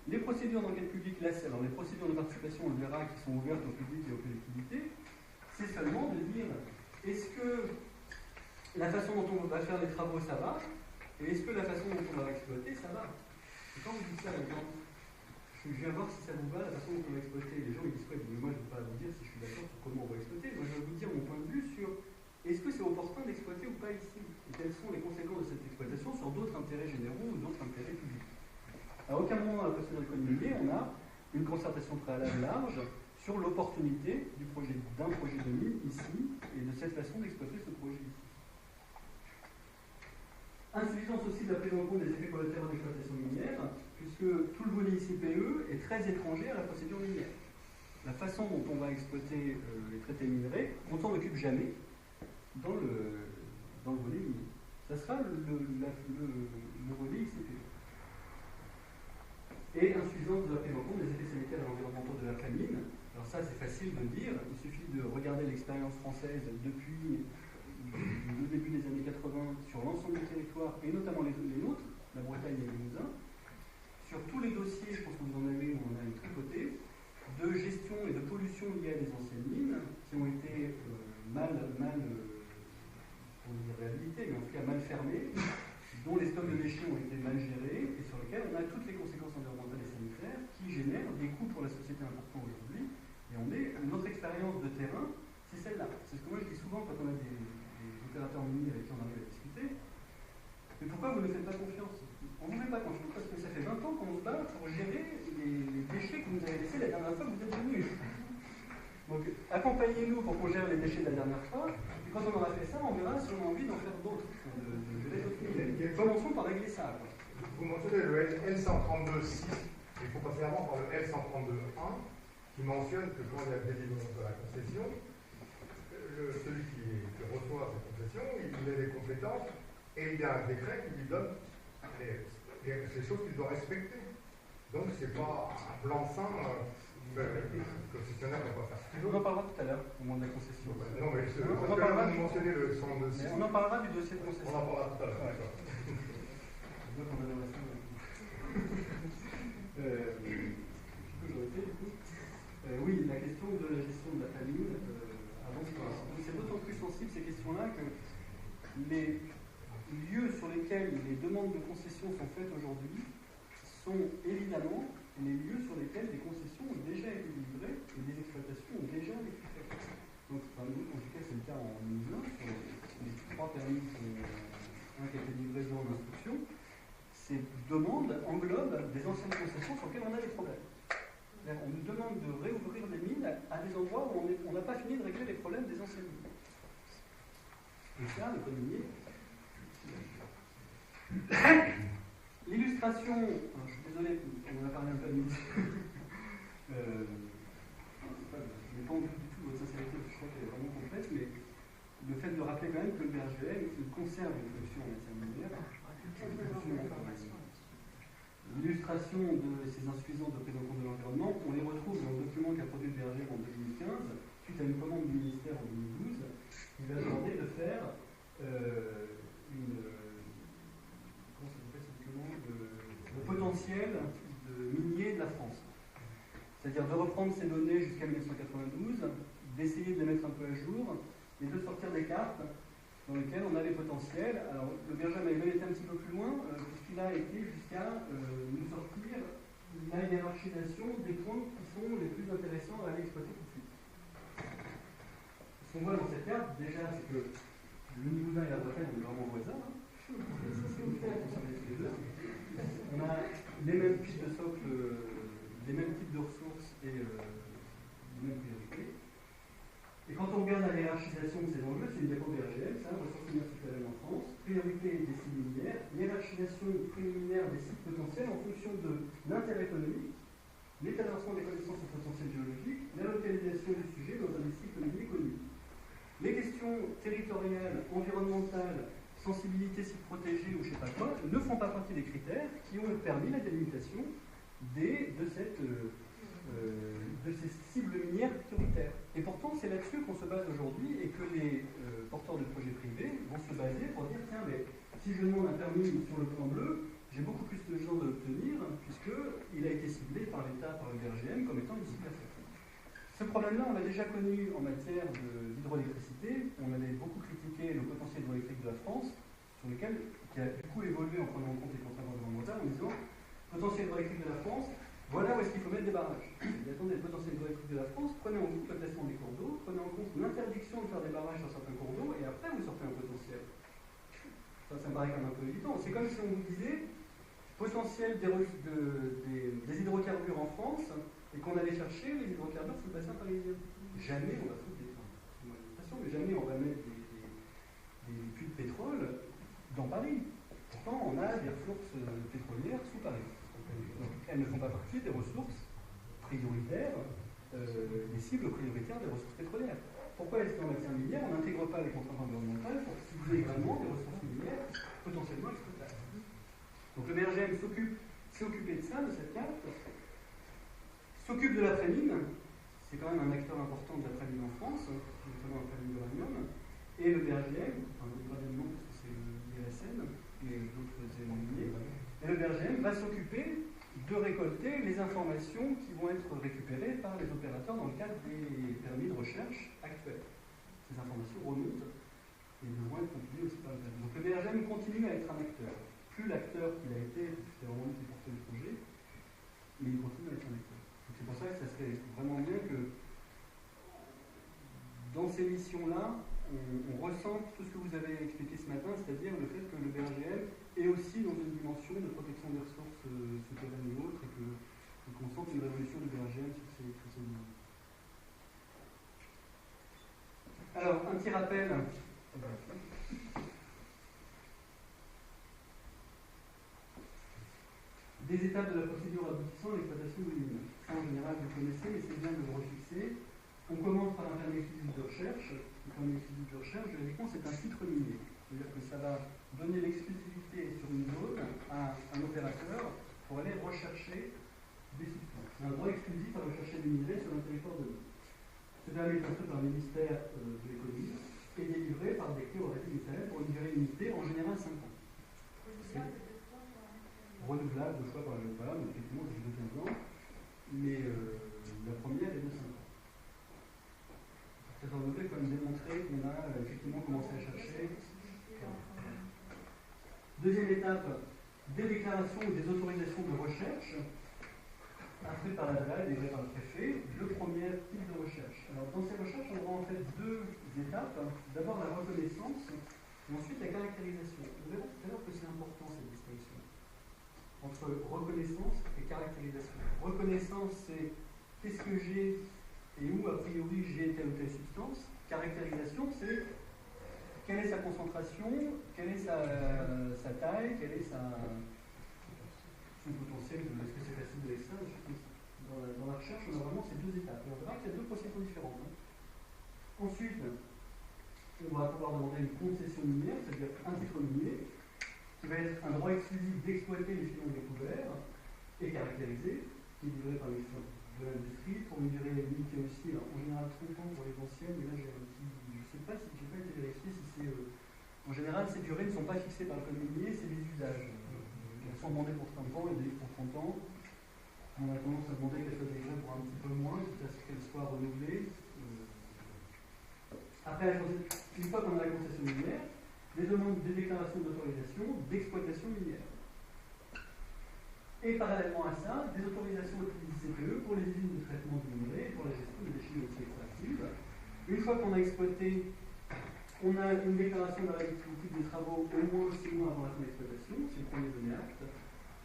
Les procédures d'enquête publique, alors les procédures de participation, on le verra, qui sont ouvertes au public et aux collectivités, c'est seulement de dire est-ce que la façon dont on va faire les travaux, ça va, et est-ce que la façon dont on va exploiter, ça va. Et quand vous dites ça, par exemple, je viens voir si ça vous va, la façon dont on va exploiter, les gens ils disent quoi, moi je ne veux pas vous dire si je suis d'accord sur comment on va exploiter, moi je vais vous dire mon point de vue sur est-ce que c'est opportun d'exploiter ou pas ici, et quelles sont les conséquences de cette exploitation sur d'autres intérêts généraux ou d'autres intérêts publics. À aucun moment dans la procédure de code minier, on a une concertation préalable large sur l'opportunité d'un projet de mine ici, et de cette façon d'exploiter ce projet ici. Insuffisance aussi de la prise en compte des effets collatéraux d'exploitation minière, puisque tout le volet ICPE est très étranger à la procédure minière. La façon dont on va exploiter les traités minerais, on s'en occupe jamais dans le volet minier. Ça sera le volet ICPE. Et insuffisance de la prise en compte des effets sanitaires et environnementaux de la famine. Alors ça, c'est facile de dire. Il suffit de regarder l'expérience française depuis le début des années 80 sur l'ensemble du territoire, et notamment les nôtres, la Bretagne et le Limousin, sur tous les dossiers, je pense que vous en avez, on en a une tripotée, de gestion et de pollution liée à des anciennes mines, qui ont été mal réhabilitées, mais en tout cas mal fermées, dont les stocks de déchets ont été mal gérés, et sur lesquels on a toutes les conséquences environnementales et sanitaires qui génèrent des coûts pour la société importants aujourd'hui. Et notre expérience de terrain, c'est celle-là. C'est ce que moi je dis souvent quand on a des opérateurs miniers avec qui on arrive à discuter. Mais pourquoi vous ne faites pas confiance? On ne vous fait pas confiance parce que ça fait 20 ans qu'on se bat pour gérer les déchets que vous nous avez laissés la dernière fois que vous êtes venus. Donc accompagnez-nous pour qu'on gère les déchets de la dernière fois, et quand on aura fait ça, on verra si on a envie d'en faire d'autres, de gérer d'autres mines. Commençons par régler ça. Vous mentionnez le L132.6, il faut passer avant par le L132.1, qui mentionne que quand il y a le délivrance de la concession, celui qui reçoit cette concession, il a des compétences et il y a un décret qui lui donne ces choses qu'il doit respecter. Donc c'est pas un blanc-seing, le concessionnaire ne va pas faire ce qu'il veut. On en parlera tout à l'heure, au moment de la concession. Non, mais on en parlera vous mentionnez le 102.6. On en parlera du dossier de concession. On en parlera tout à l'heure, d'accord. Oui, la question de la gestion de la famine avance pas. C'est d'autant plus sensible ces questions-là que les lieux sur lesquels les demandes de concession sont faites aujourd'hui sont évidemment les lieux sur lesquels les concessions ont déjà été livrées et des exploitations ont déjà été faites. Donc, en tout cas, c'est le cas en Limousin, sur les 3 permis, un qui a été livré dans l'instruction. Ces demandes englobent des anciennes concessions sur lesquelles on a des problèmes. On nous demande de réouvrir des mines à des endroits où on n'a pas fini de régler les problèmes des anciennes mines. Et ça, le code minier. L'illustration, je suis désolé, on en a parlé un peu à midi. Je n'ai pas envie du tout votre sincérité, je crois qu'elle est vraiment complète, mais le fait de rappeler quand même que le BRGM conserve une fonction en matière minière. L'illustration de ces insuffisances de prise en compte de l'environnement, on les retrouve dans le document qu'a produit le BRGM en 2015, suite à une commande du ministère en 2012, qui va demander de faire le potentiel minier de la France. C'est-à-dire de reprendre ces données jusqu'à 1992, d'essayer de les mettre un peu à jour, et de sortir des cartes dans lesquelles on a les potentiels. Alors, le BRGM a été un petit peu plus loin, puisqu'il a été jusqu'à nous sortir la hiérarchisation des points qui sont les plus intéressants à aller exploiter tout de suite. Ce qu'on voit dans cette carte, déjà, c'est que le Limousin et la Bretagne, on est vraiment voisins. Hein. On a les mêmes types de socles, les mêmes types de ressources et les mêmes priorités. Et quand on regarde la hiérarchisation de ces enjeux, c'est une diapo BRGM, ça, ressources minières citoyennes en France, priorité des sites minières, hiérarchisation préliminaire des sites potentiels en fonction de l'intérêt économique, l'établissement des connaissances au potentiel géologique, la localisation du sujet dans un district minier connu. Les questions territoriales, environnementales, sensibilité, sites protégés ou je ne sais pas quoi, ne font pas partie des critères qui ont permis la délimitation de ces cibles minières prioritaires. Et pourtant, c'est là-dessus qu'on se base aujourd'hui et que les porteurs de projets privés vont se baser pour dire tiens, mais si je demande un permis sur le plan bleu, j'ai beaucoup plus de chances de l'obtenir puisqu'il a été ciblé par l'État, par le BRGM, comme étant une cible à faire. Ce problème-là, on l'a déjà connu en matière d'hydroélectricité. On avait beaucoup critiqué le potentiel hydroélectrique de la France, sur lequel qui a du coup évolué en prenant en compte les contraintes environnementales, en disant potentiel hydroélectrique de la France, voilà où est-ce qu'il faut mettre des barrages. Attendez, le potentiel hydroélectrique de la France, prenez en compte le classement des cours d'eau, prenez en compte l'interdiction de faire des barrages sur certains cours d'eau, et après vous sortez un potentiel. Ça me paraît quand même un peu évident. C'est comme si on vous disait potentiel des hydrocarbures en France, et qu'on allait chercher les hydrocarbures sur le bassin parisien. Jamais on va foutre des trains. C'est mon impression, mais jamais on va mettre des puits de pétrole dans Paris. Pourtant, on a des ressources pétrolières sous Paris. Donc, elles ne font pas partie des ressources prioritaires, des cibles prioritaires des ressources pétrolières. Pourquoi est-ce qu'en matière minière, on n'intègre pas les contraintes environnementales pour cibler vraiment des ressources minières potentiellement exploitables? Donc le BRGM s'est occupé de ça, de cette carte, s'occupe de l'après-mine, c'est quand même un acteur important de l'après-mine en France, notamment l'après-mine d'uranium, et le BRGM, enfin le troisième nom parce que c'est l'IRSN et d'autres éléments miniers, et le BRGM va s'occuper de récolter les informations qui vont être récupérées par les opérateurs dans le cadre des permis de recherche actuels. Ces informations remontent et devront être compilées aussi par le BRGM. Donc le BRGM continue à être un acteur. Plus l'acteur qu'il a été, c'est vraiment lui qui portait le projet, mais il continue à être un acteur. Donc c'est pour ça que ça serait vraiment bien que dans ces missions-là, on ressente tout ce que vous avez expliqué ce matin, c'est-à-dire le fait que le BRGM est aussi dans une dimension de protection des ressources souterraines et autres, et qu'on sente une révolution du BRGM sur ces niveaux. Alors, un petit rappel. Des étapes de la procédure aboutissant à l'exploitation de l'île. Ça, en général, vous connaissez, mais c'est bien de le refixer. On commence par un permis exclusif de recherche. Le permis exclusif de recherche, juridiquement, c'est un titre minier. C'est-à-dire que ça va donner l'exclusivité sur une zone à un opérateur pour aller rechercher des substances. C'est un droit exclusif à rechercher des minerais sur un territoire donné. Ce permis est instruit par le ministère de l'économie et délivré par décret au régime ministériel pour une durée limitée, en général 5 ans. Renouvelable de fois par le voilà, donc effectivement c'est de 15 ans, mais la première est de 5 ans. C'est renouvelé quand même démontrer qu'on a effectivement commencé à chercher. Deuxième étape, des déclarations ou des autorisations de recherche instruites par la DREA, délivrées par le préfet, le premier type de recherche. Alors dans ces recherches, on aura en fait deux étapes. D'abord la reconnaissance et ensuite la caractérisation. Vous verrez tout à l'heure que c'est important cette distinction entre reconnaissance et caractérisation. Reconnaissance, c'est qu'est-ce que j'ai et où a priori j'ai telle ou telle substance. Caractérisation, c'est quelle est sa concentration, quelle est sa taille, quel est son potentiel, est-ce que c'est facile de l'extraire, dans la recherche, on a vraiment ces deux étapes. Et on verra qu'il y a deux procédures différentes. Ensuite, on va pouvoir demander une concession minière, c'est-à-dire un titre minier, qui va être un droit exclusif d'exploiter les filons découverts et caractérisés, qui est livré par le ministère de l'Industrie, pour une durée limitée aussi, alors, en général 30 ans pour les anciennes, mais là j'ai un petit. Je ne sais pas si j'ai pas été vérifié si c'est. En général, ces durées ne sont pas fixées par le code minier, c'est les usages. Elles sont demandées pour 30 ans et délivrées pour 30 ans. On a tendance à demander qu'elles soient délivrées pour un petit peu moins, quitte à ce qu'elles soient renouvelées. Après, une fois qu'on a la concession minière, des demandes, des déclarations d'autorisation d'exploitation minière. Et parallèlement à ça, des autorisations CPE pour les usines de traitement du minerai et pour la gestion des déchets aussi extractifs. Une fois qu'on a exploité, on a une déclaration d'arrêt définitif des travaux au moins 6 mois avant la fin de l'exploitation, c'est le premier donné acte,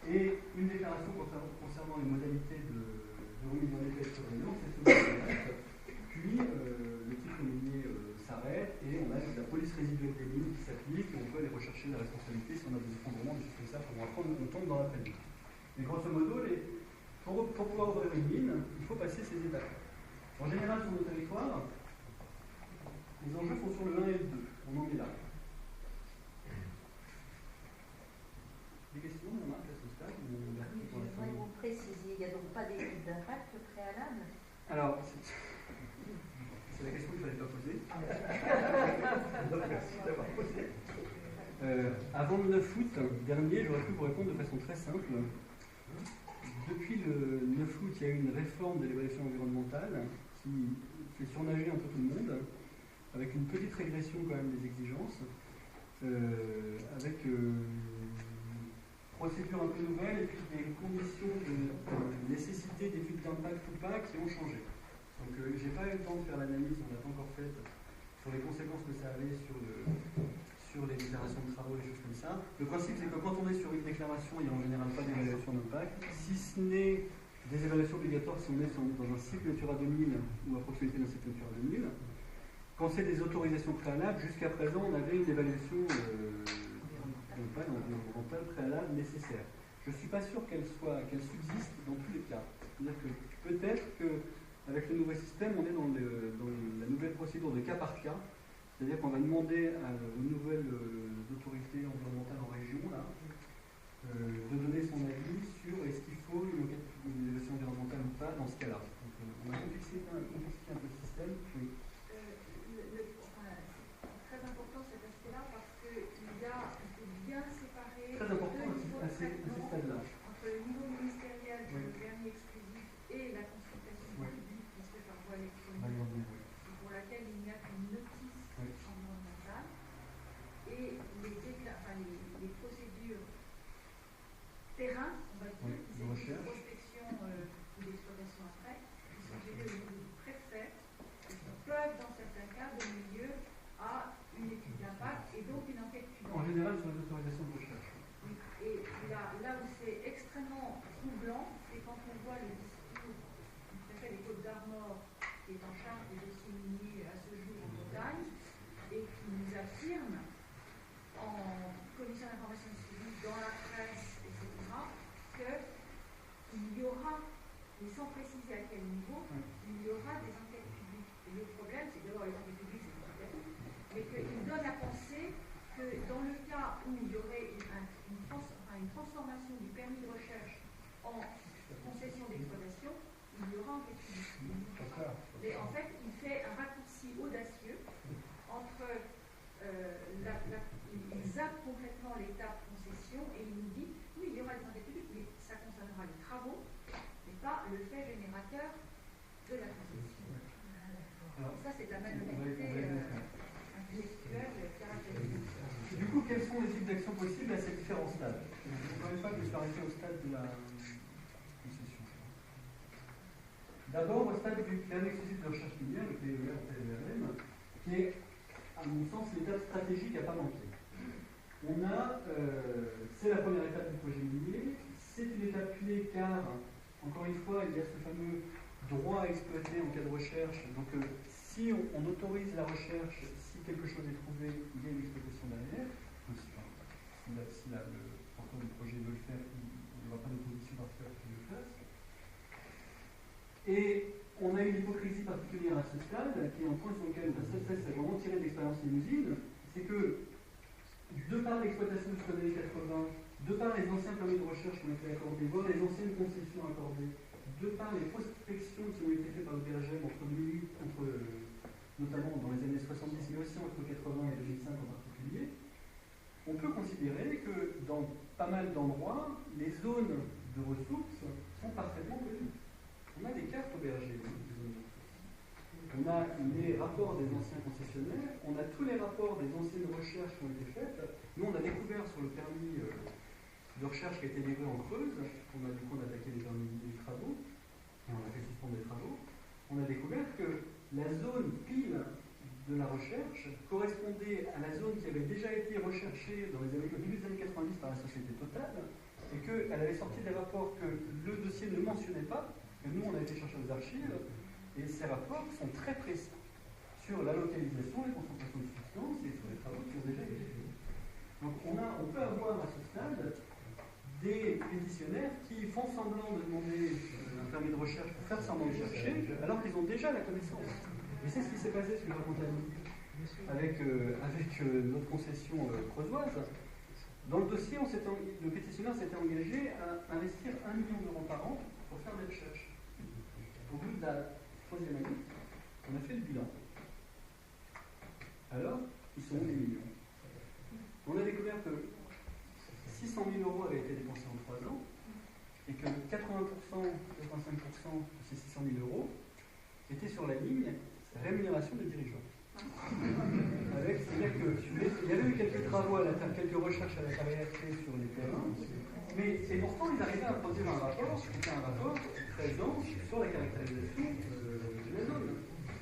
et une déclaration concernant les modalités de remise en état exploitation, c'est ce donné acte. Puis le titre minier s'arrête et on a la police résiduelle des mines qui s'applique et on peut aller rechercher la responsabilité si on a des effondrements, des choses comme ça, pour apprendre on tombe dans la peine. Mais grosso modo, pour pouvoir ouvrir une mine, il faut passer ces étapes. En général, sur nos territoires, les enjeux sont sur le 1 et le 2. On en est là. Des questions, on a à ce stade? J'aimerais vous préciser, il n'y a donc pas d'étude d'impact préalable? Alors, c'est la question qu'il ne fallait pas poser. Merci d'avoir posé. Avant le 9 août dernier, j'aurais pu vous répondre de façon très simple. Depuis le 9 août, il y a eu une réforme de l'évaluation environnementale qui fait surnager un peu tout le monde, avec une petite régression quand même des exigences, avec une procédure un peu nouvelle et puis des conditions de nécessité d'études d'impact ou pas qui ont changé. Donc j'ai pas eu le temps de faire l'analyse, on l'a pas encore faite, sur les conséquences que ça avait sur les déclarations de travaux et des choses comme ça. Le principe, c'est que quand on est sur une déclaration, il n'y a en général pas d'évaluation d'impact, si ce n'est des évaluations obligatoires si on est dans un cycle Natura 2000 ou à proximité d'un cycle Natura 2000. Quand c'est des autorisations préalables, jusqu'à présent, on avait une évaluation n'ont pas le préalable nécessaire. Je ne suis pas sûr qu'elle subsiste dans tous les cas. C'est-à-dire que peut-être qu'avec le nouveau système, on est dans la nouvelle procédure de cas par cas. C'est-à-dire qu'on va demander aux nouvelles autorités environnementales en région là, de donner son avis sur est-ce qu'il faut une évaluation environnementale ou pas dans ce cas-là. Donc, on a complexifié un peu le système. Oui. Très important cet aspect-là parce qu'il faut bien séparer très important à ces stades-là. Entre le niveau ministériel sur le permis exclusif et la consultation publique qui se fait par voie électronique, pour laquelle il n'y a qu'une notice environnementale, et les procédures terrain, on va dire, qui sont de prospection ou d'exploitation après, qui sont gérées au niveau du préfet, et qui peuvent dans certains cas donner lieu à une étude d'impact et donc une enquête publique. En général, sur les autorisations de recherche. Et là où c'est extrêmement troublant, c'est quand on voit le discours du préfet des Côtes-d'Armor, qui est en charge des dossiers miniers à ce jour en Bretagne, et qui nous affirme en commission d'information civique, dans la presse, etc., qu'il y aura, mais sans préciser à quel niveau, il y aura des enquêtes publiques. Et le problème, c'est que d'abord les enquêtes publiques, c'est pas bien, mais qu'il donne à penser que dans le cas où il y aurait une transformation du permis de recherche en concession d'exploitation, il y aura enquête publique. Mais en fait, il fait un raccourci audacieux entre il zappe complètement l'étape concession et il nous dit oui, il y aura des enquêtes publiques, mais ça concernera les travaux, mais pas le fait générateur de la concession. Alors, ça, c'est de la malhonnêteté intellectuelle caractéristique. Du coup, quels sont les types d'actions possibles à ces différents stades? Encore une fois, je me suis arrêté au stade de la concession. D'abord, au stade du permis exclusif de recherche minière, le PER-PVRM, qui est, à mon sens, l'étape stratégique à ne pas manquer. C'est la première étape du projet minier, c'est une étape clé car, encore une fois, il y a ce fameux droit à exploiter en cas de recherche. Donc, si on autorise la recherche, si quelque chose est trouvé, il y a une exploitation derrière. Donc, si le porteur du projet veut le faire, il n'y aura pas d'opposition particulière qui le fasse. Et on a une hypocrisie particulière à ce stade, qui est un point sur lequel ça c'est vraiment tiré de l'expérience Limousine, c'est que, de par l'exploitation jusqu'aux années 80, de par les anciens permis de recherche qui ont été accordés, voire les anciennes concessions accordées, de par les prospections qui ont été faites par le BRGM notamment dans les années 70, mais aussi entre 80 et 2005 en particulier, on peut considérer que dans pas mal d'endroits, les zones de ressources sont parfaitement connues. On a des cartes au BRG. On a les rapports des anciens concessionnaires, on a tous les rapports des anciennes recherches qui ont été faites. Nous, on a découvert sur le permis de recherche qui a été livré en Creuse, on a du coup attaqué les permis des travaux, et on a fait suspendre les travaux. On a découvert que la zone pile de la recherche correspondait à la zone qui avait déjà été recherchée au début des années 90 par la société Total, et qu'elle avait sorti des rapports que le dossier ne mentionnait pas, que nous, on a été chercher aux archives. Et ces rapports sont très précis sur la localisation, les concentrations de substances et sur les travaux qui ont déjà été faits. Donc on peut avoir à ce stade des pétitionnaires qui font semblant de demander un permis de recherche pour faire semblant de chercher, alors qu'ils ont déjà la connaissance. Et c'est ce qui s'est passé, ce que je racontais avec notre concession creusoise. Dans le dossier, le pétitionnaire s'était engagé à investir 1 million d'euros par an pour faire des recherches. Au bout de la troisième année, on a fait le bilan. Alors, ils sont où les millions? On a découvert que 600 000 euros avaient été dépensés en 3 ans et que 85% de ces 600 000 euros étaient sur la ligne rémunération des dirigeants. C'est-à-dire qu'il y avait eu quelques travaux à la fin, quelques recherches à la carrière sur les terrains, mais pourtant ils arrivaient à produire un rapport qui était un rapport très dense sur la caractérisation de la zone.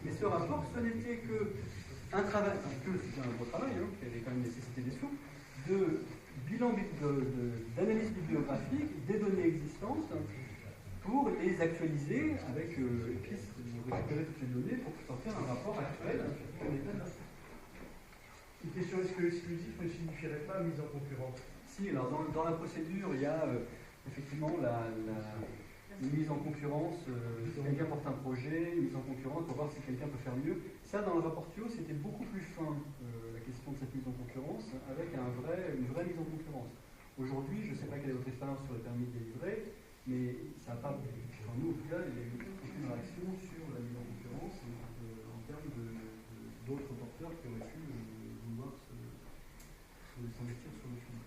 Mais ce rapport, ce n'était qu'un travail, c'était un gros travail, qui avait quand même nécessité des sous, de bilan d'analyse bibliographique des données existantes pour les actualiser avec et puis récupérer toutes les données pour sortir un rapport actuel sur l'état de la. Il question, est-ce que exclusif ne signifierait pas mise en concurrence? Si, alors dans la procédure, il y a effectivement une mise en concurrence, si quelqu'un porte un projet, une mise en concurrence pour voir si quelqu'un peut faire mieux. Ça, dans le rapport Thio, c'était beaucoup plus fin, la question de cette mise en concurrence, avec une vraie mise en concurrence. Aujourd'hui, je ne sais pas quelle est votre expérience sur les permis délivrés, mais ça n'a pas, enfin, nous, au final, il y a eu aucune réaction sur la mise en concurrence en termes d'autres porteurs qui auraient pu vouloir s'investir sur le sujet.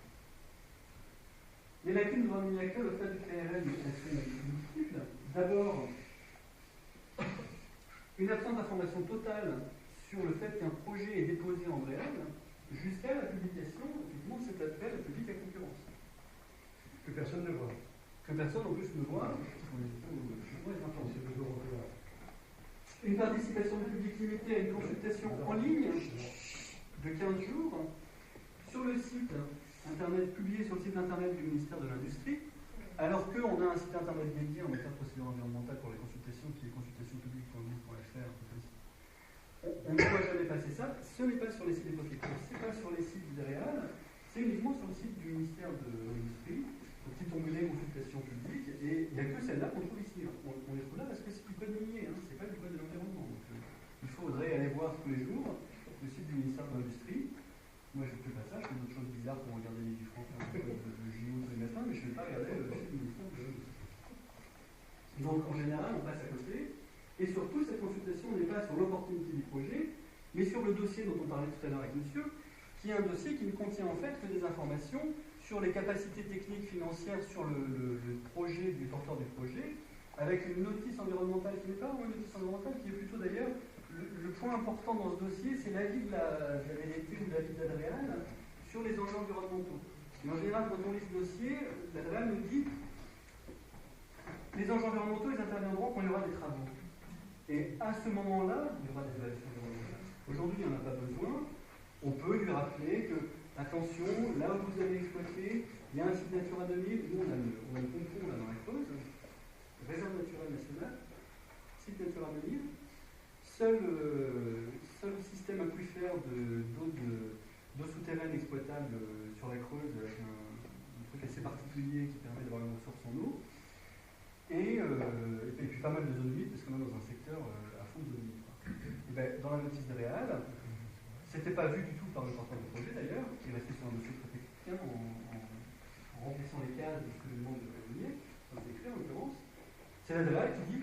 Les lacunes devant l'UNIACA, le fait du KRL est assez multiple. D'abord, une absence d'information totale sur le fait qu'un projet est déposé en réel jusqu'à la publication effectivement, de cet appel à public à concurrence. Que personne ne voit. Que personne en plus ne voit. Une participation du public limitée à une consultation en ligne de 15 jours sur le site internet publié sur le site internet du ministère de l'Industrie, alors qu'on a un site internet dédié en matière de procédure environnementale pour les consultations qui est consultationpublique.gouv.fr. On ne doit jamais passer ça. Ce n'est pas sur les sites des préfectures, ce n'est pas sur les sites des réals, c'est uniquement sur le site du ministère de l'Industrie, au petit onglet consultation publique, et il n'y a que celle-là qu'on trouve ici. On les trouve là parce que c'est du code minier, hein, c'est pas du code de l'environnement. Donc, il faudrait aller voir tous les jours le site du ministère de l'Industrie. Moi, je ne fais pas ça, je fais d'autres choses bizarres pour regarder les livres français de JO tous les matins, mais je ne vais pas regarder le site du ministère de l'Industrie. Donc, en général, on passe à côté. Et surtout, cette consultation n'est pas sur l'opportunité du projet, mais sur le dossier dont on parlait tout à l'heure avec monsieur, qui est un dossier qui ne contient en fait que des informations sur les capacités techniques financières sur le projet du porteur du projet, avec une notice environnementale qui n'est pas une notice environnementale, qui est plutôt d'ailleurs le point important dans ce dossier, c'est l'avis de la VLT ou de l'avis d'Adréal sur les enjeux environnementaux. Et en général, quand on lit ce dossier, l'Adréal nous dit les enjeux environnementaux, ils interviendront quand il y aura des travaux. Et à ce moment-là, il y aura des évaluations environnementales. Aujourd'hui, il n'y en a pas besoin. On peut lui rappeler que, attention, là où vous allez exploiter, il y a un site Natura 2000, nous on a le pompon là dans la Creuse, réserve naturelle nationale, site Natura 2000, seul système aquifère d'eau souterraine exploitable sur la Creuse, avec un truc assez particulier qui permet d'avoir une ressource en eau. Et puis pas mal de zones humides, parce qu'on est dans un secteur à fond de zones humides. Dans la notice de Réal, c'était pas vu du tout par le porteur du projet d'ailleurs, qui est resté sur un dossier très technique en remplissant les cases de ce que demande le raisonnier, dans le décret en l'occurrence. C'est la Réal qui dit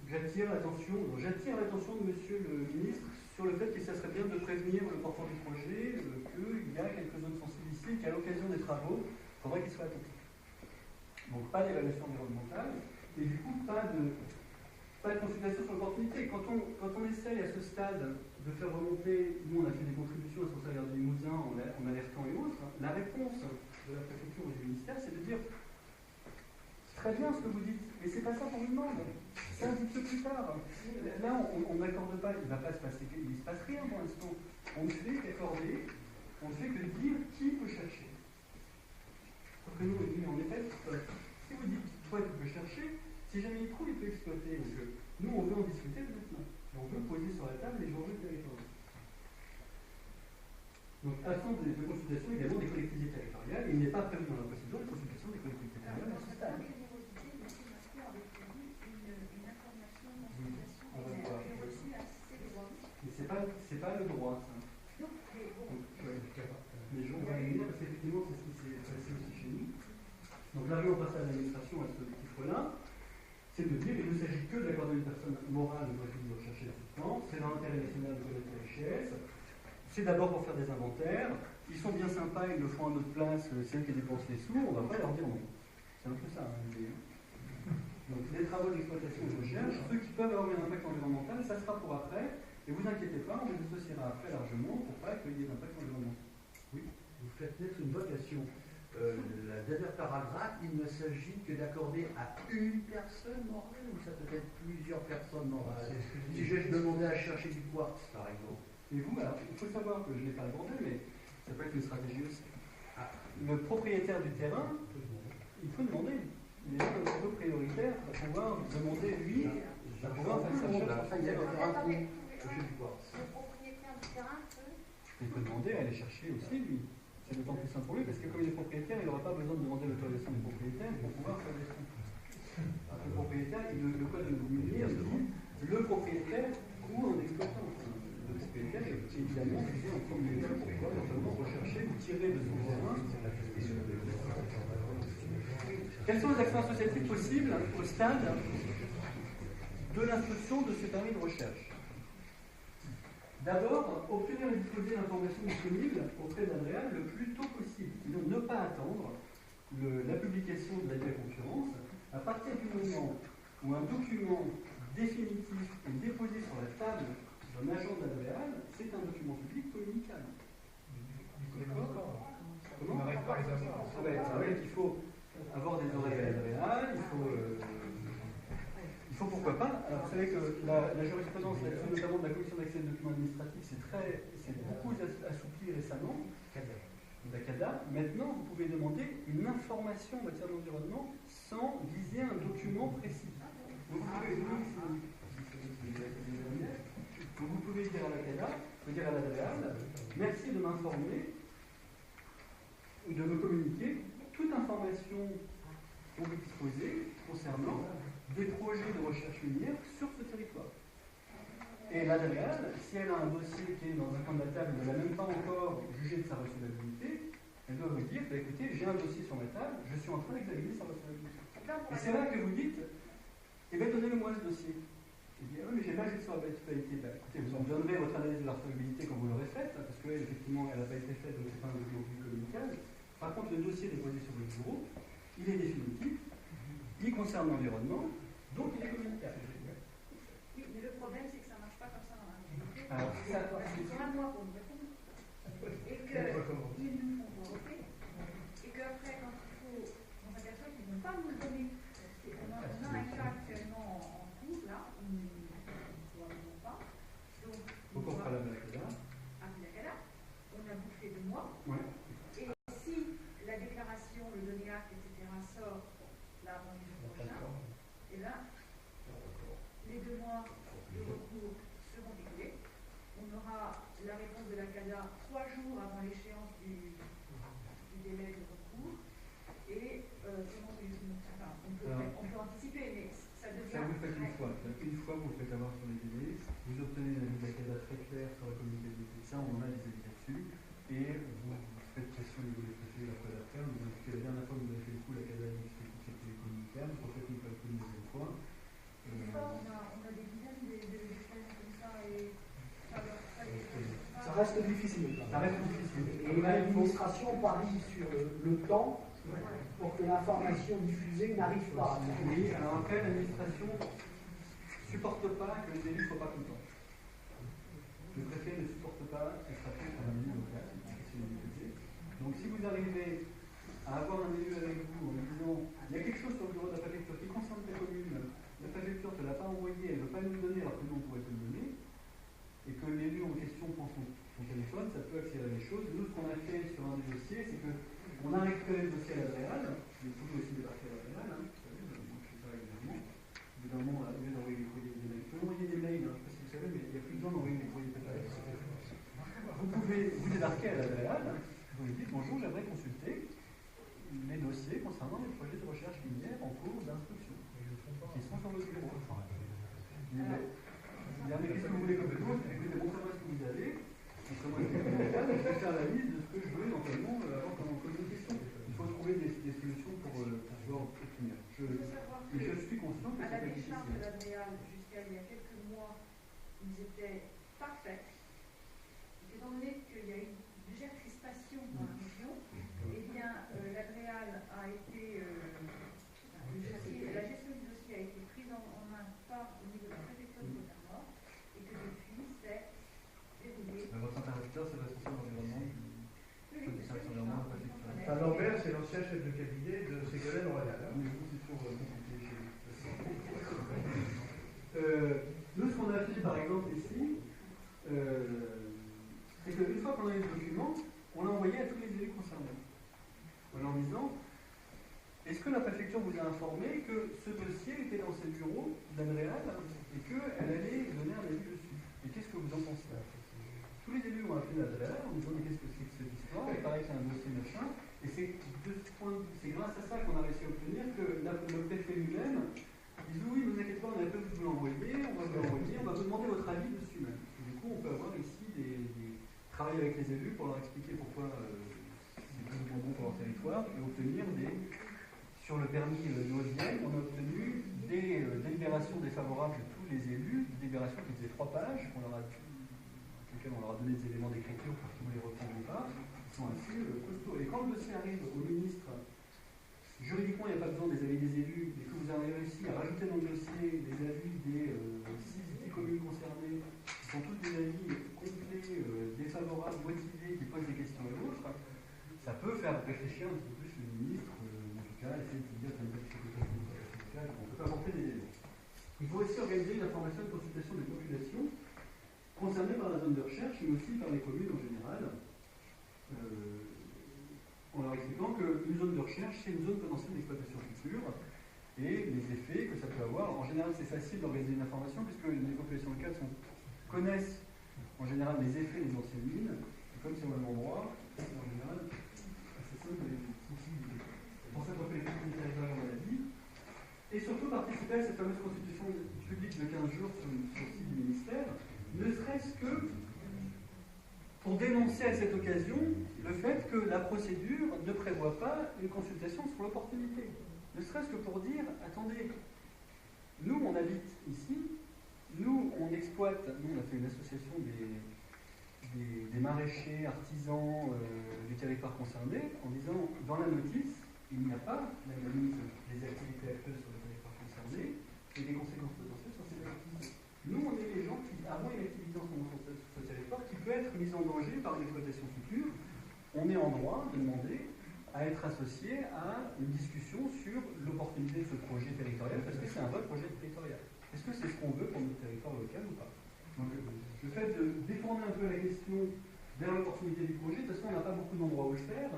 j'attire l'attention de monsieur le ministre sur le fait que ça serait bien de prévenir le porteur du projet qu'il y a quelques zones sensibles ici, qu'à l'occasion des travaux, il faudrait qu'il soit attentif. Donc pas d'évaluation environnementale, et du coup pas de consultation sur l'opportunité. Quand on essaye à ce stade de faire remonter, nous on a fait des contributions à son salaire de Limousin en alertant et autres, la réponse de la préfecture ou du ministère c'est de dire c'est très bien ce que vous dites, mais c'est pas ça qu'on nous demande, ça dites-le plus tard. Là on n'accorde pas, il ne se passe rien pour l'instant. On ne fait qu'accorder, on ne fait que dire qui peut chercher. Que nous, en effet, si vous dites, toi tu peux chercher, si jamais il trouve, il peut exploiter. Donc, nous, on veut en discuter maintenant. Et on veut poser sur la table les enjeux du territoire. Donc, absence de consultation également des collectivités territoriales, il n'est pas prévu dans la procédure de consultation des collectivités territoriales à ce stade. Mais c'est pas le droit, ça. Les gens vont venir parce qu'effectivement, c'est ce qui s'est passé aussi chez nous. Donc l'argument passé à l'administration à ce titre-là, c'est de dire qu'il ne s'agit que d'accorder une personne morale de rechercher la substance, c'est dans l'intérêt national de connaître la richesse, c'est d'abord pour faire des inventaires, ils sont bien sympas, ils le font à notre place, c'est eux qui dépensent les sous, on ne va pas leur dire non. C'est un peu ça, l'idée. Donc les travaux d'exploitation et de recherche, ceux qui peuvent avoir un impact environnemental, ça sera pour après, et vous inquiétez pas, on les associera après largement pour pas qu'il y ait d'impact environnemental. Oui, vous faites naître une vocation. La dernière paragraphe, il ne s'agit que d'accorder à une personne morale ou ça peut être plusieurs personnes morales. Si j'ai demandé à chercher du quartz, par exemple. Et vous, alors, il faut savoir que je ne l'ai pas abordé, mais ça peut être une stratégie aussi. Le propriétaire du terrain, il faut demander. Il est un peu prioritaire à pouvoir demander, lui, à pouvoir faire sa recherche. Le propriétaire du terrain peut il peut demander à aller chercher aussi, lui. C'est d'autant plus simple pour lui, parce que comme il est propriétaire, il n'aura pas besoin de demander l'autorisation du propriétaire pour pouvoir faire des sons. Le propriétaire, le code de l'immobilier dit le propriétaire ou un exploitant. Le propriétaire est évidemment visé en premier lieu pour pouvoir notamment rechercher ou tirer de son terrain. Quelles sont les actions associatives possibles au stade de l'instruction de ce permis de recherche? D'abord, obtenir et disposer d'informations disponibles auprès d'Adréal le plus tôt possible. Donc, ne pas attendre la publication de l'avis à concurrence. À partir du moment où un document définitif est déposé sur la table d'un agent d'Adréal, c'est un document public communicable. D'accord? Comment? On n'arrive pas à les avoir. Il faut avoir des oreilles à l'Adréal, il faut pourquoi pas. Alors vous savez que la jurisprudence là-dessus, notamment de la commission d'accès aux documents administratifs, c'est beaucoup assoupli récemment. La CADA. Maintenant, vous pouvez demander une information en matière d'environnement sans viser un document précis. Donc, vous pouvez dire à la CADA, dire à l'Adréal, merci de m'informer ou de me communiquer toute information dont vous disposez concernant des projets de recherche minière sur ce territoire. Et l'Adréal, si elle a un dossier qui est dans un coin de la table, elle ne l'a même pas encore jugé de sa recevabilité, elle doit vous dire, écoutez, j'ai un dossier sur ma table, je suis en train d'examiner sa recevabilité. Et c'est là que vous dites, donnez-le-moi ce dossier. Et dit, oui, mais j'ai pas juste sur la municipalité. Écoutez, vous en donnerez votre analyse de la recevabilité quand vous l'aurez faite, parce qu'elle, effectivement, elle n'a pas été faite, donc c'est pas un document plus communicable. Par contre, le dossier déposé sur votre bureau, il est définitif, il concerne l'environnement, donc il est communicable. Oui, mais le problème, c'est que ça ne marche pas comme ça dans la réalité. Alors, Ils ont un mois pour nous répondre. Et qu'ils nous font voter. Et qu'après, quand on s'aperçoit qu'ils ne vont pas nous le donner. On a un cas actuellement en cours, là, où nous ne probablement pas. Donc, pourquoi on fera la Blacada? À Blacada, on a bouffé 2 mois. Ouais. Et si la déclaration, le donné acte, etc., sort là avant les jours prochains, et là, les 2 mois de recours seront écoulés. On aura la réponse de la CADA 3 jours avant l'échéance du délai de recours. Et on peut anticiper, mais ça devient... Ça vous le faites une fois. Une fois, vous faites avoir sur les délais, vous obtenez une avis de la CADA très claire sur la communicabilité de ça, on en a des avis là-dessus, et vous faites pression au niveau des préfets la fois d'après, vous avez fait la dernière fois que vous avez fait le coup, la CADA a dit que c'était communicable, vous faites une deuxième fois. Des fois, on a des dizaines d'expériences comme ça, et ça reste difficile. Ça reste difficile. Et l'administration parie sur le temps pour que l'information diffusée n'arrive pas. Oui, alors après, l'administration ne supporte pas que les élus ne soient pas contents. Le préfet ne supporte pas être appelé par un élu local. Donc si vous arrivez à avoir un élu avec vous en lui disant il y a quelque chose sur le bureau de la préfecture qui concerne ta commune, la préfecture ne te l'a pas envoyé, elle ne veut pas nous le donner alors que nous on pourrait te le donner, et que l'élu en question prend son téléphone, ça peut accélérer les choses. Nous, ce qu'on a fait sur un des dossiers, c'est qu'on a récupéré le dossier à l'Adréal, le tout aussi débarqué à l'Adréal, vous savez, moi je fais ça régulièrement. Au bout d'un moment, au lieu d'envoyer des courriers, des mails, vous pouvez envoyer des mails, je ne sais pas si vous savez, mais il n'y a plus besoin d'envoyer des courriers papier. Vous pouvez vous débarquer à l'Adréal, vous lui dites bonjour, j'aimerais consulter les dossiers concernant les projets de recherche minière en cours d'instruction, qui sont sur votre bureau. Mais qu'est-ce que vous voulez comme chose? Écoutez, montrez-moi ce que vous avez, montrez-moi ce que vous avez, je vais faire la liste de ce que je veux éventuellement avoir comme question. Il faut trouver des solutions pour pouvoir obtenir. Mais je suis conscient que à la c'est décharge de difficile. l'Adréal, jusqu'à il y a quelques mois, ils étaient parfaits. Étant donné qu'il y a eu une légère crispation dans la région, eh bien, l'Adréal a été... la gestion du dossier a été prise en main par au niveau de la préfecture de Côte-d'Armor, et que depuis, c'est déroulé. Votre interlocuteur, c'est le responsable d'environnement du service environnement de la préfecture. Enfin, Lambert, c'est l'ancien chef de cabinet de Ségolène Royal. Oui, vous, c'est toujours compliqué chez vous. Nous, ce qu'on a fait, par exemple, ici, c'est qu'une fois qu'on a eu le document, on l'a envoyé à tous les élus concernés. En leur disant, est-ce que la préfecture vous a informé que ce dossier était dans ses bureaux d'Adréal et qu'elle allait donner un avis dessus? Et qu'est-ce que vous en pensez? Tous les élus ont appelé la DRR en disant qu'est-ce que c'est que cette histoire, il paraît qu'il y a un dossier machin, et c'est grâce à ça qu'on a réussi à obtenir que le préfet lui-même dise oui, ne vous inquiétez pas, on a pas pu vous l'envoyer, on va vous l'envoyer, on va vous demander votre avis dessus même. Et du coup, on peut avoir ici travailler avec les élus pour leur expliquer pourquoi c'est plus bon pour leur territoire et obtenir sur le permis d'Audienne, on a obtenu des délibérations défavorables de tous les élus, des délibérations qui faisaient 3 pages, auxquelles on leur a donné des éléments d'écriture pour qu'ils ne les reprendront pas, qui sont assez costauds. Et quand le dossier arrive au ministre, juridiquement, il n'y a pas besoin des avis des élus, mais que vous avez réussi à rajouter dans le dossier les avis des 6 communes concernées, qui sont tous des avis complets, défavorables, motivés, qui posent des questions à l'autre, ça peut faire réfléchir un petit peu plus le ministre, en tout cas, essayer de dire qu'il y a une fiscale, on peut apporter des éléments. Il faut aussi organiser une information et une consultation des populations concernées par la zone de recherche, mais aussi par les communes en général, en leur expliquant qu'une zone de recherche, c'est une zone potentielle d'exploitation future, et les effets que ça peut avoir. En général, c'est facile d'organiser une information, puisque les populations locales connaissent en général les effets des anciennes mines, et comme c'est au même endroit, en général, c'est simple de les sensibiliser. Pour ça qu'on fait les collectivités territoriales, on l'a dit. Et surtout participer à cette fameuse constitution publique de 15 jours sur le site du ministère, ne serait-ce que pour dénoncer à cette occasion le fait que la procédure ne prévoit pas une consultation sur l'opportunité. Ne serait-ce que pour dire, attendez, nous on habite ici, nous on exploite, nous on a fait une association des maraîchers, artisans du territoire concerné, en disant, dans la notice, il n'y a pas l'analyse des activités actuelles sur le territoire concerné et des conséquences potentielles sur ces activités. Nous, on est les gens qui avons une activité en ce moment sur ce territoire qui peut être mise en danger par une exploitation future. On est en droit de demander à être associé à une discussion sur l'opportunité de ce projet territorial, parce que c'est un vrai projet territorial. Est-ce que c'est ce qu'on veut pour notre territoire local ou pas? Donc, le fait de détourner un peu la question vers l'opportunité du projet, parce qu'on n'a pas beaucoup d'endroits où le faire,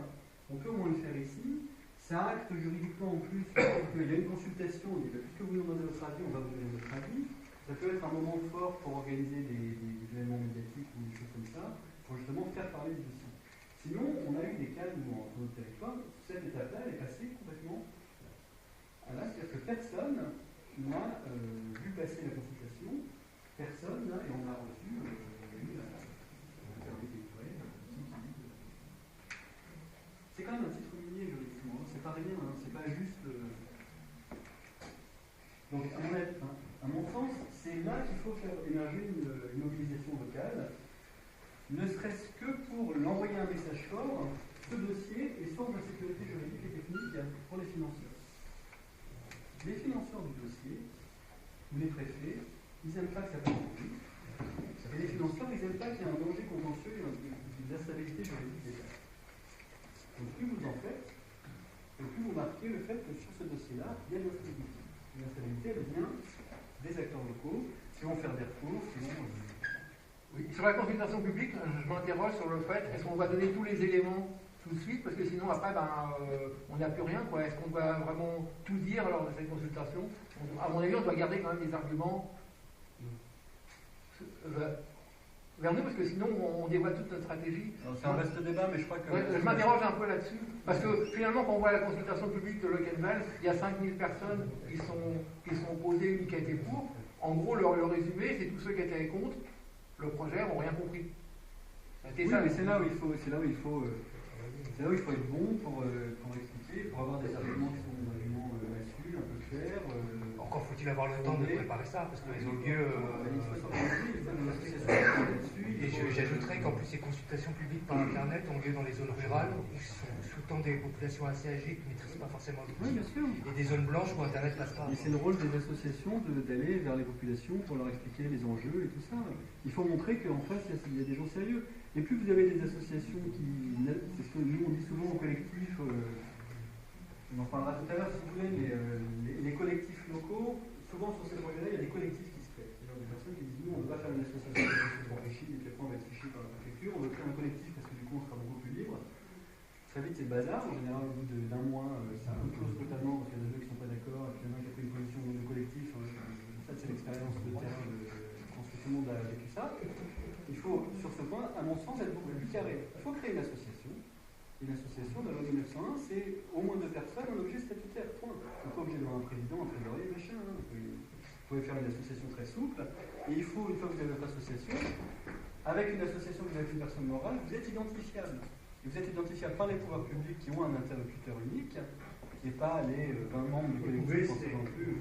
on peut au moins le faire ici. Ça acte juridiquement en plus qu'il y a une consultation, on dit puisque vous nous demandez votre avis, on va vous donner votre avis. Ça peut être un moment fort pour organiser des événements médiatiques ou des choses comme ça, pour justement faire parler du dossier. Sinon, on a eu des cas où, dans notre territoire, cette étape-là, elle est passée complètement à là, c'est-à-dire que personne n'a vu passer la consultation, personne n'a, et on a reçu c'est quand même un titre minier juridiquement, c'est pas rien, hein, c'est pas juste. Donc, à mon sens, c'est là qu'il faut faire émerger une mobilisation locale, ne serait-ce que pour l'envoyer un message fort. Ce dossier est source d'insécurité juridique et technique pour les financeurs. Les financeurs du dossier, ou les préfets, ils n'aiment pas que ça parte en couille. Et les financeurs, ils n'aiment pas qu'il y ait un danger contentieux et une instabilité juridique des cas. Donc plus vous en faites, et plus vous marquez le fait que sur ce dossier-là, il y a de l'instabilité. L'instabilité, elle vient des acteurs locaux qui vont faire des recours, qui vont... Oui, sur la consultation publique, je m'interroge sur le fait, est-ce qu'on va donner tous les éléments tout de suite, parce que sinon après, on n'a plus rien, quoi. Est-ce qu'on va vraiment tout dire lors de cette consultation? À mon avis, on doit garder quand même des arguments vers nous, parce que sinon on dévoile toute notre stratégie. C'est un vaste débat, mais je crois que... Ouais, je m'interroge un peu là-dessus, parce que finalement, quand on voit la consultation publique de Lockenwald, il y a 5000 personnes qui sont opposées, une qui a été pour. En gros, le résumé, c'est tous ceux qui étaient contre le projet n'ont rien compris. Oui, mais c'est là où il faut être bon pour expliquer, pour avoir des arguments qui sont des arguments là-dessus, un peu clairs. Encore faut-il avoir le temps de préparer ça, parce que les ont lieu. Et j'ajouterais qu'en plus ces consultations publiques par Internet ont lieu dans les zones rurales, où sont sous-tendent des populations assez âgées qui ne maîtrisent pas forcément l'outil. Oui, bien sûr. Et des zones blanches où Internet passe pas. Et c'est le rôle des associations d'aller vers les populations pour leur expliquer les enjeux et tout ça. Il faut montrer qu'en face, il y a des gens sérieux. Et plus vous avez des associations qui... C'est ce que nous, on dit souvent au collectif, on en parlera tout à l'heure si vous voulez, mais les collectifs locaux, souvent sur ces projets-là, il y a des collectifs qui se créent. C'est-à-dire des personnes qui disent, nous, on ne veut pas faire une association qui s'enrichit, et puis après on va être fiché par la préfecture, on veut créer un collectif parce que du coup on sera beaucoup plus libre. Très vite, c'est le bazar. En général, au bout d'un mois, ça implose totalement parce qu'il y en a deux qui ne sont pas d'accord, et puis il y en a un qui a pris une position dans le collectif. Ça, c'est l'expérience de terrain de construction, tout le monde a vécu ça. Il faut, sur ce point, doit, à mon sens, être beaucoup plus carré. Il faut créer une association. Une association, dans la loi 1901, c'est au moins 2 personnes, un objet statutaire, point. On n'est pas obligé d'avoir un président, un trésorier, machin. Hein. Vous pouvez faire une association très souple. Et il faut, une fois que vous avez votre association, avec une association, vous avez une personne morale, vous êtes identifiable. Et vous êtes identifiable par les pouvoirs publics qui ont un interlocuteur unique, et pas les 20 membres du collectif non plus.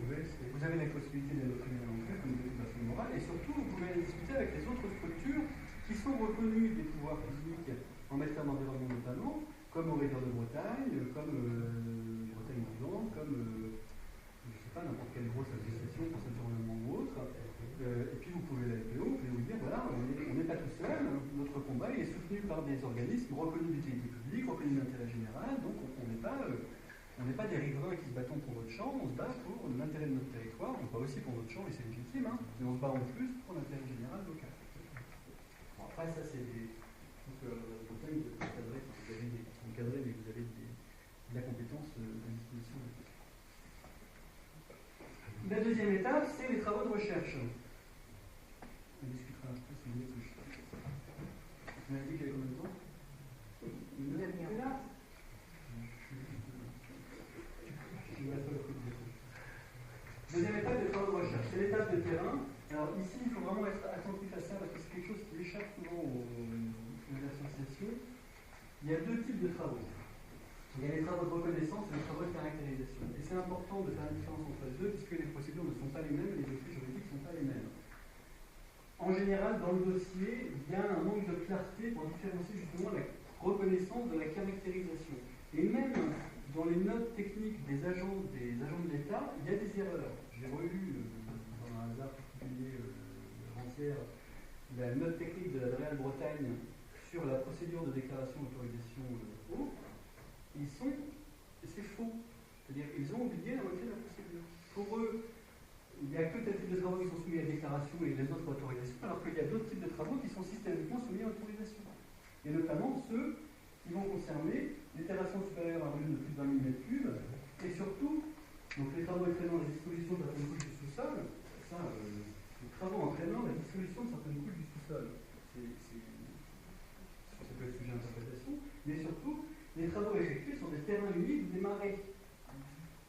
Vous avez la possibilité d'être non plus comme une personne morale, et surtout, vous pouvez discuter avec les autres structures qui sont reconnues des pouvoirs publics en matière d'environnement notamment, comme Aurélien de Bretagne, comme Bretagne Vivante, comme je ne sais pas, n'importe quelle grosse association pour cet environnement ou autre. Et puis vous pouvez la LPO, vous pouvez vous dire, voilà, on n'est pas tout seul, notre combat est soutenu par des organismes reconnus d'utilité publique, reconnus d'intérêt général, donc on n'est pas des riverains qui se battent pour votre champ, on se bat pour l'intérêt de notre territoire, on se bat aussi pour notre champ, et c'est légitime, hein, mais on se bat en plus pour l'intérêt général local. Bon, après, ça c'est des... Donc, vous encadrez, mais vous avez de la compétence à disposition. La deuxième étape, c'est les travaux de recherche. On discutera après si vous voulez que je fasse. Vous m'avez dit qu'il y avait combien de temps? Une heure. Deuxième étape des travaux de recherche, c'est l'étape de terrain. Alors ici, il faut vraiment être attentif à ça parce que c'est quelque chose qui échappe souvent aux associations. Il y a 2 types de travaux. Il y a les travaux de reconnaissance et les travaux de caractérisation. Et c'est important de faire la différence entre les deux puisque les procédures ne sont pas les mêmes et les dossiers juridiques ne sont pas les mêmes. En général, dans le dossier, il y a un manque de clarté pour différencier justement la reconnaissance de la caractérisation. Et même dans les notes techniques des agents de l'État, il y a des erreurs. J'ai relu, dans un hasard particulier avant-hier, la note technique de la Réal Bretagne sur la procédure de déclaration d'autorisation eau. C'est faux. C'est-à-dire qu'ils ont oublié la moitié de la procédure. Pour eux, il n'y a que tel type de travaux qui sont soumis à déclaration et les autres autorisations, alors qu'il y a d'autres types de travaux qui sont systématiquement soumis à autorisation. Et notamment ceux qui vont concerner les terrassements supérieurs à un volume de plus de 20 000 m3, et surtout, donc les travaux entraînant la distribution de certaines couches du sous-sol, les travaux entraînant la distribution de certaines couches du sous-sol, ça peut être sujet à interprétation, mais surtout, les travaux effectués sur des terrains humides ou des marais.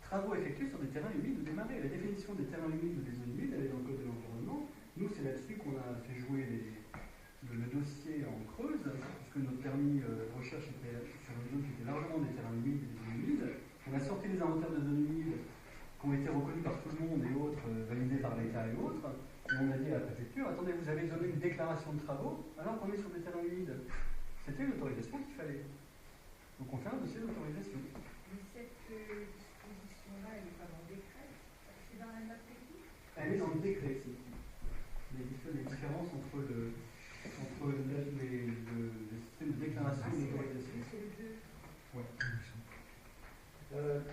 Travaux effectués sur des terrains humides ou des marais. La définition des terrains humides ou des zones humides, elle est dans le Code de l'environnement. Nous, c'est là-dessus qu'on a fait jouer le dossier en Creuse, puisque notre permis de recherche était sur une zone qui était largement des terrains humides et des zones humides. On a sorti les inventaires de zones humides qui ont été reconnus par tout le monde et autres, validés par l'État et autres. Et on a dit à la préfecture, attendez, vous avez donné une déclaration de travaux alors qu'on est sur des terrains humides. C'était l'autorisation qu'il fallait. Donc on fait un dossier d'autorisation. Mais cette disposition-là, elle n'est pas dans le décret. C'est dans la note technique. Elle est dans le décret, c'est les différences entre le système de déclaration et d'autorisation. C'est le 2. Ouais.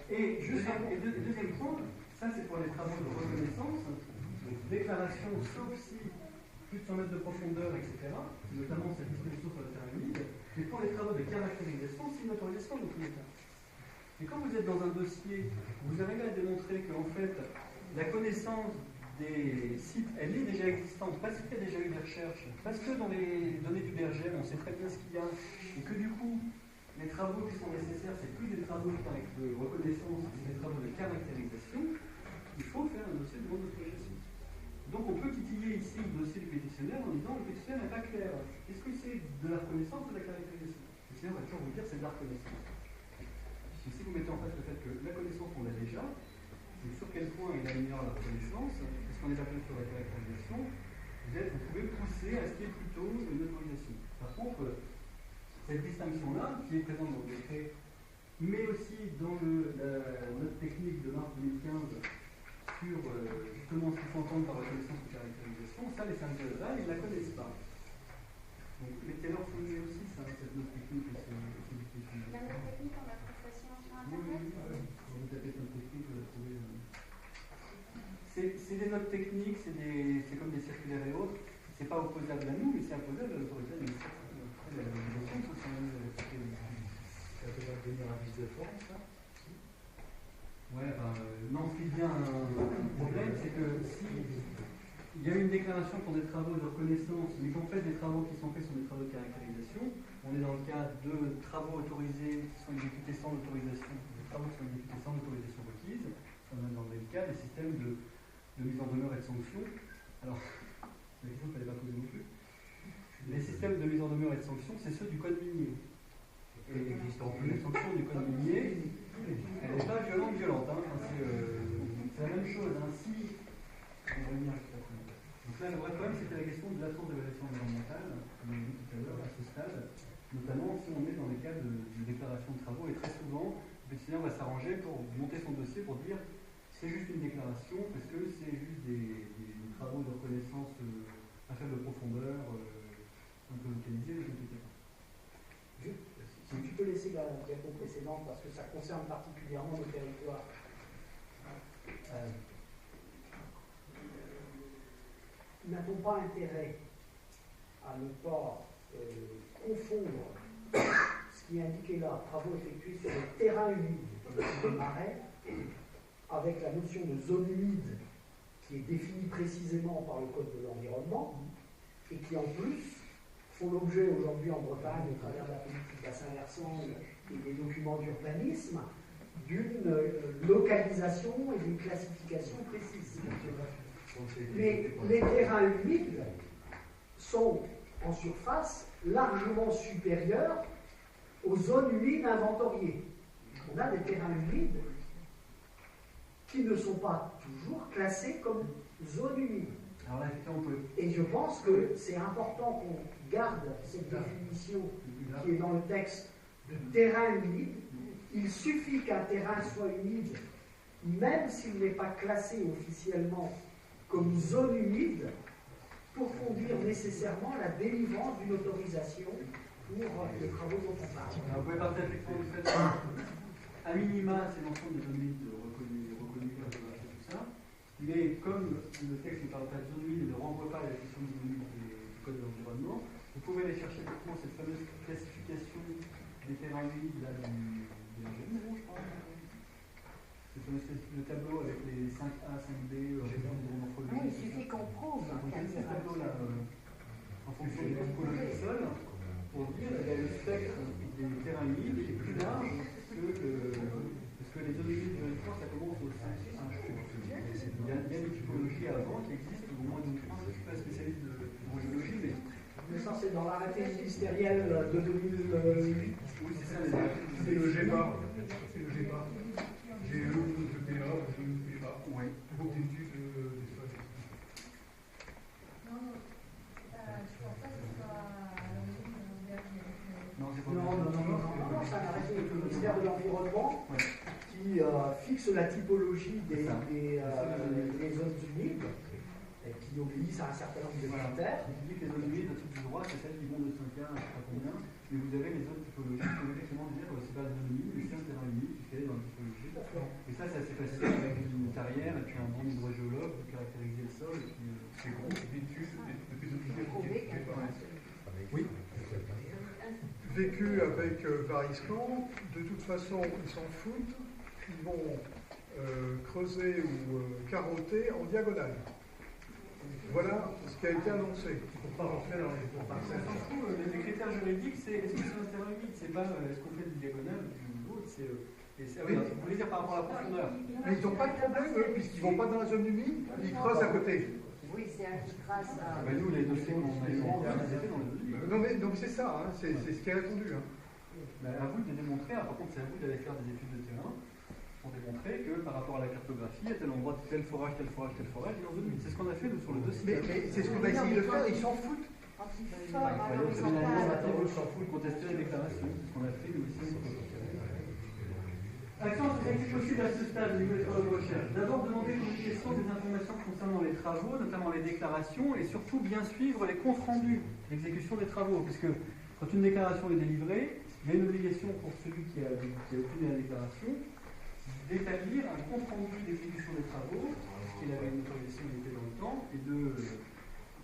Et deuxième point, ça c'est pour les travaux de reconnaissance, déclaration sauf si plus de 100 mètres de profondeur, etc., notamment cette disposition sur le terrain humide, mais pour les travaux de caractérisation, c'est une autorisation dans tous les cas. Et quand vous êtes dans un dossier, vous arrivez à démontrer qu'en fait, la connaissance des sites, elle est déjà existante, parce qu'il y a déjà eu des recherches, parce que dans les données du BRGM, on sait très bien ce qu'il y a, et que du coup, les travaux qui sont nécessaires, c'est plus des travaux de reconnaissance, c'est des travaux de caractérisation, il faut faire un dossier de demande d'autorisation. Donc on peut titiller ici le dossier du pétitionnaire en disant le pétitionnaire n'est pas clair. Est-ce que c'est de la reconnaissance ou de la caractérisation? Le pétitionnaire va toujours vous dire c'est de la reconnaissance. Si vous mettez en face le fait que la connaissance on l'a déjà, et sur quel point il améliore la reconnaissance, est-ce qu'on est appelé sur la caractérisation, vous pouvez pousser à ce qu'il y ait plutôt une autorisation. Par contre, cette distinction-là, qui est présente dans le décret, mais aussi dans la note technique de mars 2015 sur justement ce qu'il faut entendre par reconnaissance ou caractérisation, ça les syndicats ils ne la connaissent pas. Donc mettez-leur souligner aussi ça, cette note technique et ce dispositif. La note technique en appréciation sur Internet. Oui. Quand vous tapez note technique, vous la trouvez. C'est des notes techniques, c'est comme des circulaires et autres. C'est pas opposable à nous, mais c'est opposable à l'autorité administrative. Après, la législation, ça peut devenir un vice de forme, ça. Ouais, non, ce qui devient un problème, c'est que si il y a une déclaration pour des travaux de reconnaissance, mais qu'en fait, les travaux qui sont faits sont des travaux de caractérisation. On est dans le cas de travaux autorisés qui sont exécutés sans autorisation, des travaux qui sont exécutés sans autorisation requise. On est dans le cas des systèmes de mise en demeure et de sanction. Alors, la question ne fallait pas poser non plus. Les systèmes de mise en demeure et de sanction, c'est ceux du code minier. Et les sanctions du code minier, elle n'est pas violente. Hein. C'est la même chose. Hein. Si, on va revenir juste après. Donc là, le vrai problème, c'était la question de l'absence d'évaluation environnementale, comme on l'a dit tout à l'heure, à ce stade, notamment si on est dans les cas de déclaration de travaux. Et très souvent, le pétitionnaire va s'arranger pour monter son dossier pour dire c'est juste une déclaration, parce que c'est juste des travaux de reconnaissance à faible profondeur, un peu localisés, je ne sais pas. Si tu peux laisser la diapo précédente, parce que ça concerne particulièrement le territoire. N'a-t-on pas intérêt à ne pas confondre ce qui est indiqué là, travaux effectués sur le terrain humide, comme le marais, avec la notion de zone humide qui est définie précisément par le Code de l'environnement et qui en plus font l'objet aujourd'hui en Bretagne, au travers de la politique bassin versant et des documents d'urbanisme, d'une localisation et d'une classification précise. Mais les terrains humides sont en surface largement supérieurs aux zones humides inventoriées. On a des terrains humides qui ne sont pas toujours classés comme zones humides. Alors là, on peut... Et je pense que c'est important qu'on garde cette définition qui est dans le texte de terrain humide. Il suffit qu'un terrain soit humide, même s'il n'est pas classé officiellement comme zone humide, pour conduire nécessairement la délivrance d'une autorisation pour les travaux dont on parle. Vous pouvez partir effectivement du fait à minima, c'est l'ensemble des zones humides reconnues, tout ça. Mais comme le texte ne parle pas de zone humide et ne renvoie pas à la question de zone humide du Code de l'environnement, vous pouvez aller chercher effectivement cette fameuse classification des terrains humides là, de je crois. C'est le tableau avec les 5A, 5B, il suffit qu'on prouve. Ce tableau-là, en fonction de la typologie du sol, pour dire que le spectre des terrains humides est plus large parce que les zones humides juridiquement, ça commence au 5A. Il y a des typologies avant qui existent, au moins d'une France, je ne suis pas spécialiste de géologie, mais ça c'est dans l'arrêté ministériel de 2008. Oui, c'est ça, c'est le GEPA. C'est le GEPA. GE, GPA, GEPA. Oui. Groupe d'études des sols. Non, je pense pas que ce soit Non, c'est pas Non, c'est un arrêté du ministère de l'Environnement qui fixe la typologie des zones humides et qui obéissent à un certain nombre de critères. Je dis que les zones humides, au-dessus du droit, c'est celles qui vont de 5A à je ne sais pas combien, mais vous avez les zones typologiques qui peuvent effectivement dire que c'est pas la zone humide, mais c'est un terrain humide qui est dans la typologie. Et ça, c'est assez facile avec une carrière et puis un bon hydrogéologue pour caractériser le sol. Et puis, C'est gros, d'études, depuis Oui. Vécu avec Variscan, de toute façon, ils s'en foutent, ils vont creuser ou carotter en diagonale. Voilà ce qui a été annoncé. Il ne faut pas rentrer dans les parcelles. Les critères juridiques, c'est est-ce que c'est un terrain humide, c'est pas est-ce qu'on fait du diagonale ou du l'autre, vous voulez dire par rapport à la profondeur. Mais ils n'ont pas de problème, eux, puisqu'ils ne vont pas dans la zone humide, ils creusent à côté. Oui, c'est un qui trace à... Nous, les dossiers qu'on a été dans la zone humide. Non, mais c'est ça, hein, c'est ce qui est répondu. Hein. À vous de démontrer, par contre, c'est à vous d'aller faire des études de terrain pour démontrer que par rapport à la cartographie, à tel endroit, tel forage, tel forage, tel forage, il est en zone humide. C'est ce qu'on a fait nous, sur le dossier. Mais c'est ce qu'on a essayé de faire, ils s'en foutent. C'est une administrative s'en fout de contester la déclaration. C'est ce qu'on a fait nous ici. Action est possible à ce stade des méthodes de recherche. D'abord, demander publication des informations concernant les travaux, notamment les déclarations, et surtout bien suivre les comptes rendus d'exécution des travaux, puisque quand une déclaration est délivrée, il y a une obligation pour celui qui a obtenu la déclaration d'établir un compte rendu d'exécution des travaux, qu'il avait une autorisation limitée dans le temps,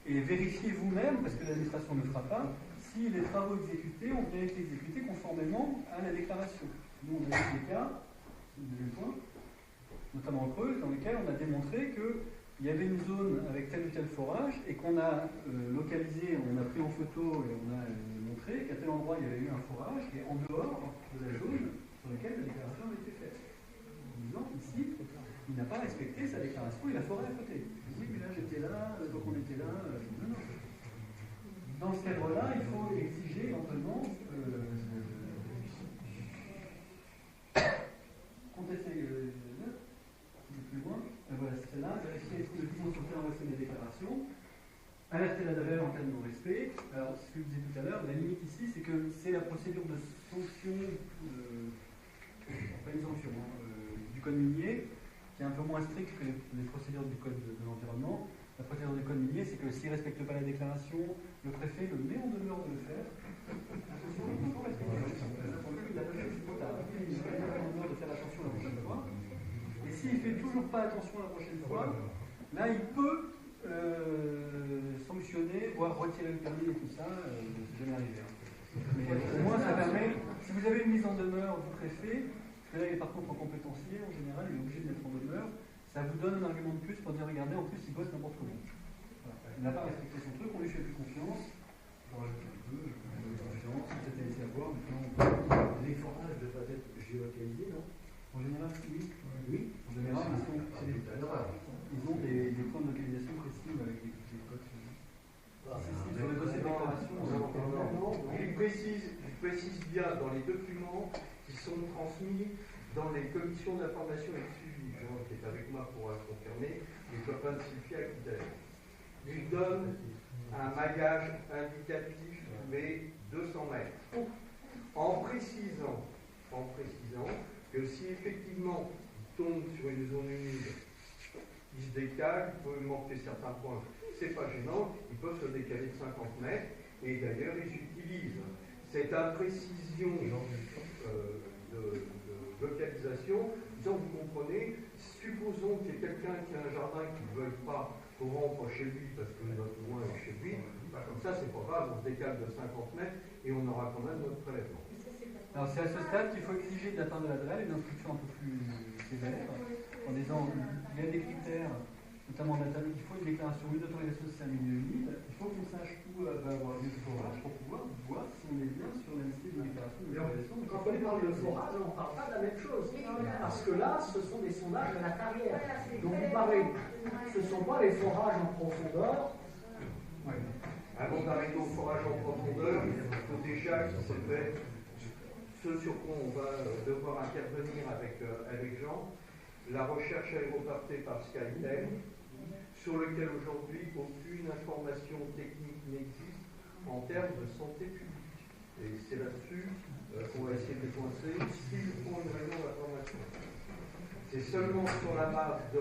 et vérifier vous-même, parce que l'administration ne le fera pas, si les travaux exécutés ont bien été exécutés conformément à la déclaration. Nous, on a eu des cas, deuxième point, notamment en Creuse, dans lesquels on a démontré que il y avait une zone avec tel ou tel forage et qu'on a localisé, on a pris en photo et on a montré qu'à tel endroit il y avait eu un forage et en dehors de la zone sur laquelle la déclaration avait été faite. En disant ici, il n'a pas respecté sa déclaration et la forêt à côté. Oui, mais là j'étais là, donc on était là. Non. Dans ce cadre-là, il faut exiger éventuellement contester plus loin. Voilà, c'est celle-là. Vérifier est-ce que le client sur le terrain respecte les déclarations. Alerter la DAVEL en cas de non-respect. Alors, ce que je disais tout à l'heure, la limite ici, c'est que c'est la procédure de sanction, pas une sanction, du code minier, qui est un peu moins stricte que les procédures du code de l'environnement. La procédure du code minier, c'est que s'il ne respecte pas la déclaration, le préfet le met en demeure de le faire. Attention, il faut respecter la déclaration. Il a pas fait, c'est trop tard. Il va être en demeure de faire attention la prochaine fois. Et s'il ne fait toujours pas attention la prochaine fois, là, il peut sanctionner, voire retirer le permis et tout ça. C'est jamais arrivé. Mais au moins, ça permet, si vous avez une mise en demeure du préfet, parce que là, il est par contre en compétencier, en général, il est obligé de mettre en demeure. Ça vous donne un argument de plus pour dire, regardez, en plus, il bosse n'importe comment. Voilà. Il n'a pas respecté son truc, on lui fait plus confiance. On rajoute un peu, confiance, on s'était laissé avoir, maintenant, Les forages devraient être géolocalisés, non? en général, oui. Oui. En général, ils ont des points de localisation précis avec des codes. Sur le dossier de déclaration, il précise bien dans les documents qui sont transmis dans les commissions d'information et de suivi, Jean qui est avec moi pour confirmer, les copains de Sylvia Aquitaine. Il donne un maillage indicatif tous les 200 mètres, en précisant que si effectivement il tombe sur une zone humide, il se décale, il peut manquer certains points, c'est pas gênant, ils peuvent se décaler de 50 mètres, et d'ailleurs ils utilisent cette imprécision de localisation, disant, vous comprenez, supposons qu'il y ait quelqu'un qui a un jardin qui ne veuille pas qu'on rentre chez lui parce que notre loin est chez lui, bah comme ça c'est pas grave, on se décale de 50 mètres et on aura quand même notre prélèvement. Alors c'est à ce stade qu'il faut exiger de la part de la DREL une instruction un peu plus sévère, en disant il y a des critères, notamment il faut une déclaration, une autorisation de 5 milieux humides, il faut qu'on sache où va avoir lieu le forage pour pouvoir voir si on est bien sur la liste de déclaration de l'autorisation. Quand on parle de forage, on ne parle pas de la même chose. Parce que là, ce sont des sondages de la carrière. Donc vous parlez, ce ne sont pas les forages en profondeur. Ouais. Avant d'arriver au forage en profondeur, il faut déjà qu'il se fait ce sur quoi on va devoir intervenir avec Jean, la recherche aéroportée par Skytel, sur lequel aujourd'hui aucune information technique n'existe en termes de santé publique. Et c'est là-dessus qu'on va essayer de coincer s'il faut une réunion d'information. C'est seulement sur la base de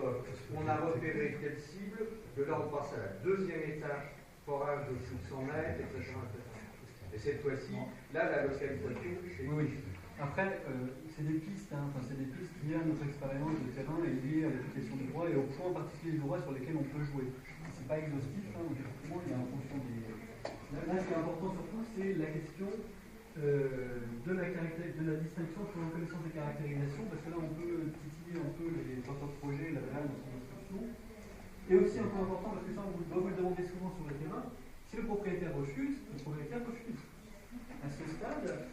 on a repéré quelle cible que là on passe à la deuxième étape, forage de 600 mètres, etc. Et cette fois-ci, là la localisation, c'est... Oui. Après, c'est des pistes, c'est des pistes liées à notre expérience de terrain et liées à l'application du droit et aux points particuliers du droit sur lesquels on peut jouer. C'est pas exhaustif, donc effectivement, il y a en fonction des... Là, ce qui est important surtout, c'est la question de la distinction entre la reconnaissance des caractérisations, parce que là, on peut titiller un peu les porteurs de projet, la DREL dans son instruction. Et aussi un point important, parce que ça, on doit vous le demander souvent sur le terrain, si le propriétaire refuse, le propriétaire refuse. À ce stade,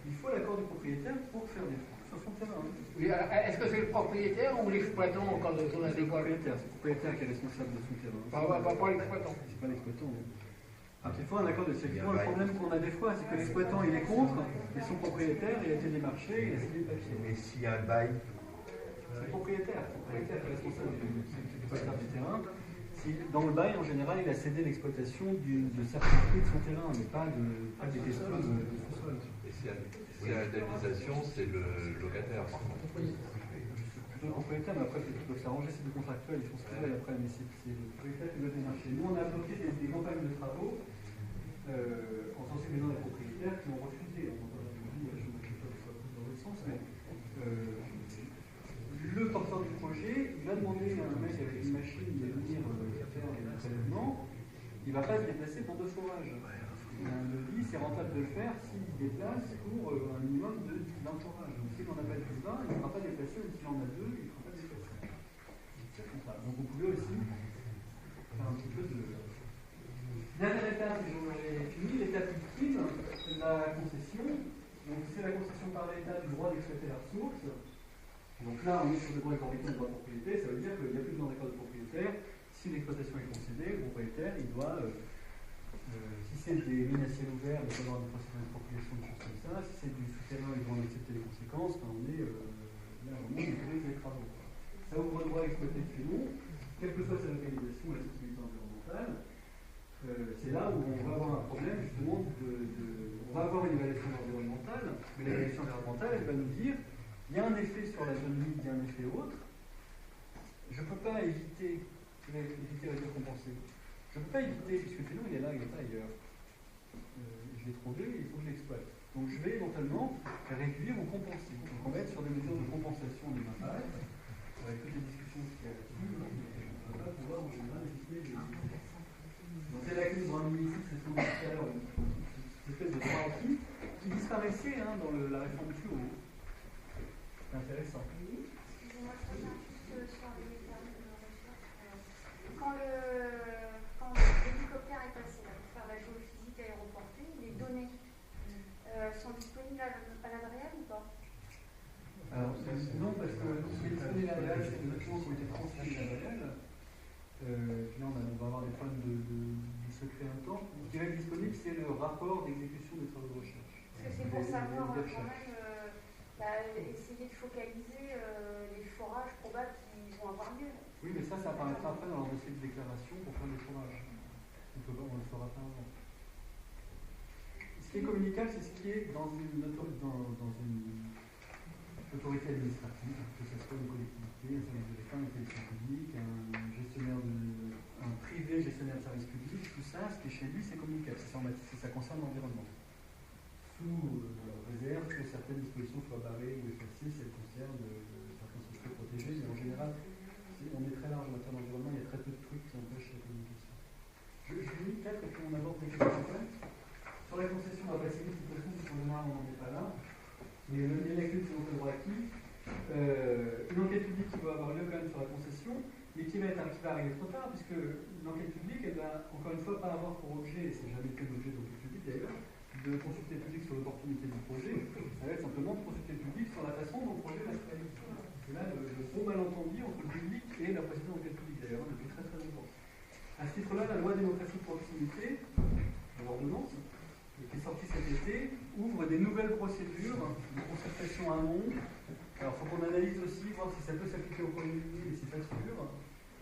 il faut l'accord du propriétaire pour faire des travaux sur son terrain. Oui, est-ce que c'est le propriétaire ou l'exploitant quand on a des voies? C'est le propriétaire qui est responsable de son terrain. Pas l'exploitant. C'est pas l'exploitant. Donc il faut un accord de sécurité. Le problème qu'on a des fois, c'est que l'exploitant il est contre, et son propriétaire il a été démarché, il a signé le papier. Mais s'il y a un bail, c'est le propriétaire qui est responsable du propriétaire du terrain. Si, dans le bail, en général, il a cédé l'exploitation de certains prix de son terrain, mais pas des questions de sous-sol. Et si l'indemnisation, c'est le locataire, par contre. Plutôt le propriétaire, mais après, ils peuvent s'arranger, c'est des contractuels, ils font ce qu'ils veulent après, mais c'est le propriétaire qui doit démarcher. Nous, on a bloqué des campagnes de travaux en sensibilisant les propriétaires qui ont refusé. Je ne sais pas dans l'autre sens, mais le porteur du projet, il va demander à un mec avec une machine de venir faire un prélèvement, il ne va pas se déplacer pour 2 forages. Il a un devis, c'est rentable de le faire s'il se déplace pour un minimum d'un forage. Donc s'il n'en a pas plus d'un, il ne sera pas déplacé, même s'il en a 2, il ne sera pas déplacé. Ça, contrat. Donc vous pouvez aussi faire un petit peu de... Dernière étape, et j'en ai fini, l'étape ultime, la concession. Donc c'est la concession par l'État du droit d'exploiter la ressource. Donc là, on est sur le droit exorbitant de droit de propriété, ça veut dire qu'il n'y a plus besoin d'accord de propriétaire. Si l'exploitation est concédée, le propriétaire, il doit, si c'est des mines à ciel ouvert, il doit avoir des procédures d'expropriation, des choses comme ça. Si c'est du souterrain, ils vont en accepter les conséquences. Enfin, on est là, on autorise les travaux. Ça ouvre le droit à exploiter le filon, quelle que soit sa localisation et la sensibilité environnementale. C'est là où on va avoir un problème, justement, on va avoir une évaluation environnementale, mais l'évaluation environnementale, elle va nous dire il y a un effet sur la zone humide, il y a un effet autre. Je ne peux pas éviter réduire, compenser. Je ne peux pas éviter, puisque le filon, il est là, il n'est pas ailleurs. Je l'ai trouvé, il faut que je l'exploite. Donc je vais éventuellement réduire ou compenser. Donc on va être sur des mesures de compensation des impacts, avec toutes les discussions qu'il y a là-dessus, on ne va pas pouvoir en général éviter les... Donc c'est la crise vraiment ici, c'est ce qu'on dit tout à l'heure, une espèce de droit acquis qui disparaissait dans la réforme du haut. C'est intéressant. Oui, excusez-moi, je reviens juste sur les termes de recherche. Quand l'hélicoptère est passé là, pour faire la géophysique aéroportée, les données sont disponibles à l'Adréal ou pas? Alors, non, parce que les données à l'Adréal, c'est des documents qui ont été transmis à l'Adréal. Puis là, on va avoir des problèmes de secret un temps. Ce qui va être disponible, c'est le rapport d'exécution des travaux de recherche. Parce que c'est pour savoir quand même, essayer de focaliser les forages probables qui vont avoir lieu. Oui, mais ça apparaîtra après dans leur dossier de déclaration pour faire les forages. On ne le fera pas avant. Ce qui est communicable, c'est ce qui est dans une autorité administrative, que ce soit une collectivité, un service de l'État, une télévision publique, un privé gestionnaire de services publics, tout ça, ce qui est chez lui, c'est communicable, ça concerne l'environnement. Sous réserve que certaines dispositions soient barrées ou effacées si elles concernent certains secteurs protégés, mais en général, on est très large en matière d'environnement, il y a très peu de trucs qui empêchent la communication. Je finis peut-être et puis on aborde les questions après. Sur la concession, on va passer vite, de toute façon, parce qu'en général, on n'en est pas là. Mais les lacunes, c'est donc le droit acquis. Une enquête publique qui va avoir lieu quand même sur la concession, mais qui va arriver trop tard, puisque l'enquête publique, elle va encore une fois pas avoir pour objet, et c'est jamais été l'objet d'enquête publique d'ailleurs, de consulter le public sur l'opportunité du projet, ça va être simplement de consulter le public sur la façon dont le projet va se réaliser. C'est là le gros malentendu entre le public et la précédente enquête publique d'ailleurs, depuis très très longtemps. À ce titre-là, la loi démocratie de proximité, l'ordonnance, qui est sortie cet été, ouvre des nouvelles procédures de concertation amont. Alors il faut qu'on analyse aussi, voir si ça peut s'appliquer au premier degré, mais c'est pas sûr,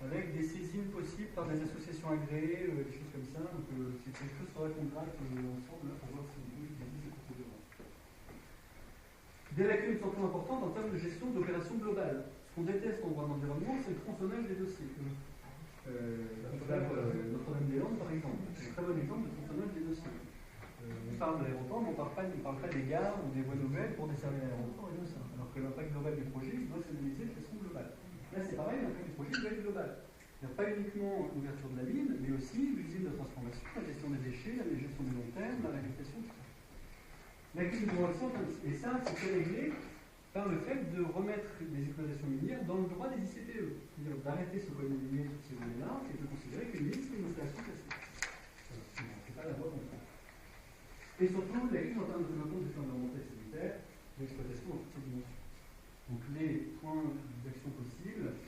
avec des saisines possibles par des associations agréées, des choses comme ça. Donc c'est quelque chose qu'il faudrait qu'on gratte ensemble là, pour voir si on peut utiliser ces procédures. Des lacunes surtout importantes en termes de gestion d'opérations globales. Ce qu'on déteste en droit de l'environnement, c'est le tronçonnage des dossiers. Notre-Dame-des-Landes, par exemple, c'est un très bon exemple de tronçonnage des dossiers. On parle de l'aéroport, mais on ne parle pas des gares ou des voies nouvelles pour desservir l'aéroport et tout ça. Alors que l'impact global du projet doit s'analyser de façon globale. Là, c'est pareil, l'impact du projet doit être global. C'est-à-dire pas uniquement l'ouverture de la mine, mais aussi l'usine de transformation, la gestion des déchets, la gestion du long terme, la réhabilitation, tout ça. La crise de transition, et ça, c'est réglé par le fait de remettre les exploitations minières dans le droit des ICPE. C'est-à-dire d'arrêter ce code minier sur ces données-là et de considérer qu'une mine, c'est une installation classée. C'est pas la voie qu'on prend. Et surtout, la crise en termes de développement du plan environnemental et sanitaire, l'exploitation dans toutes ses dimensions. Donc les points d'action possibles.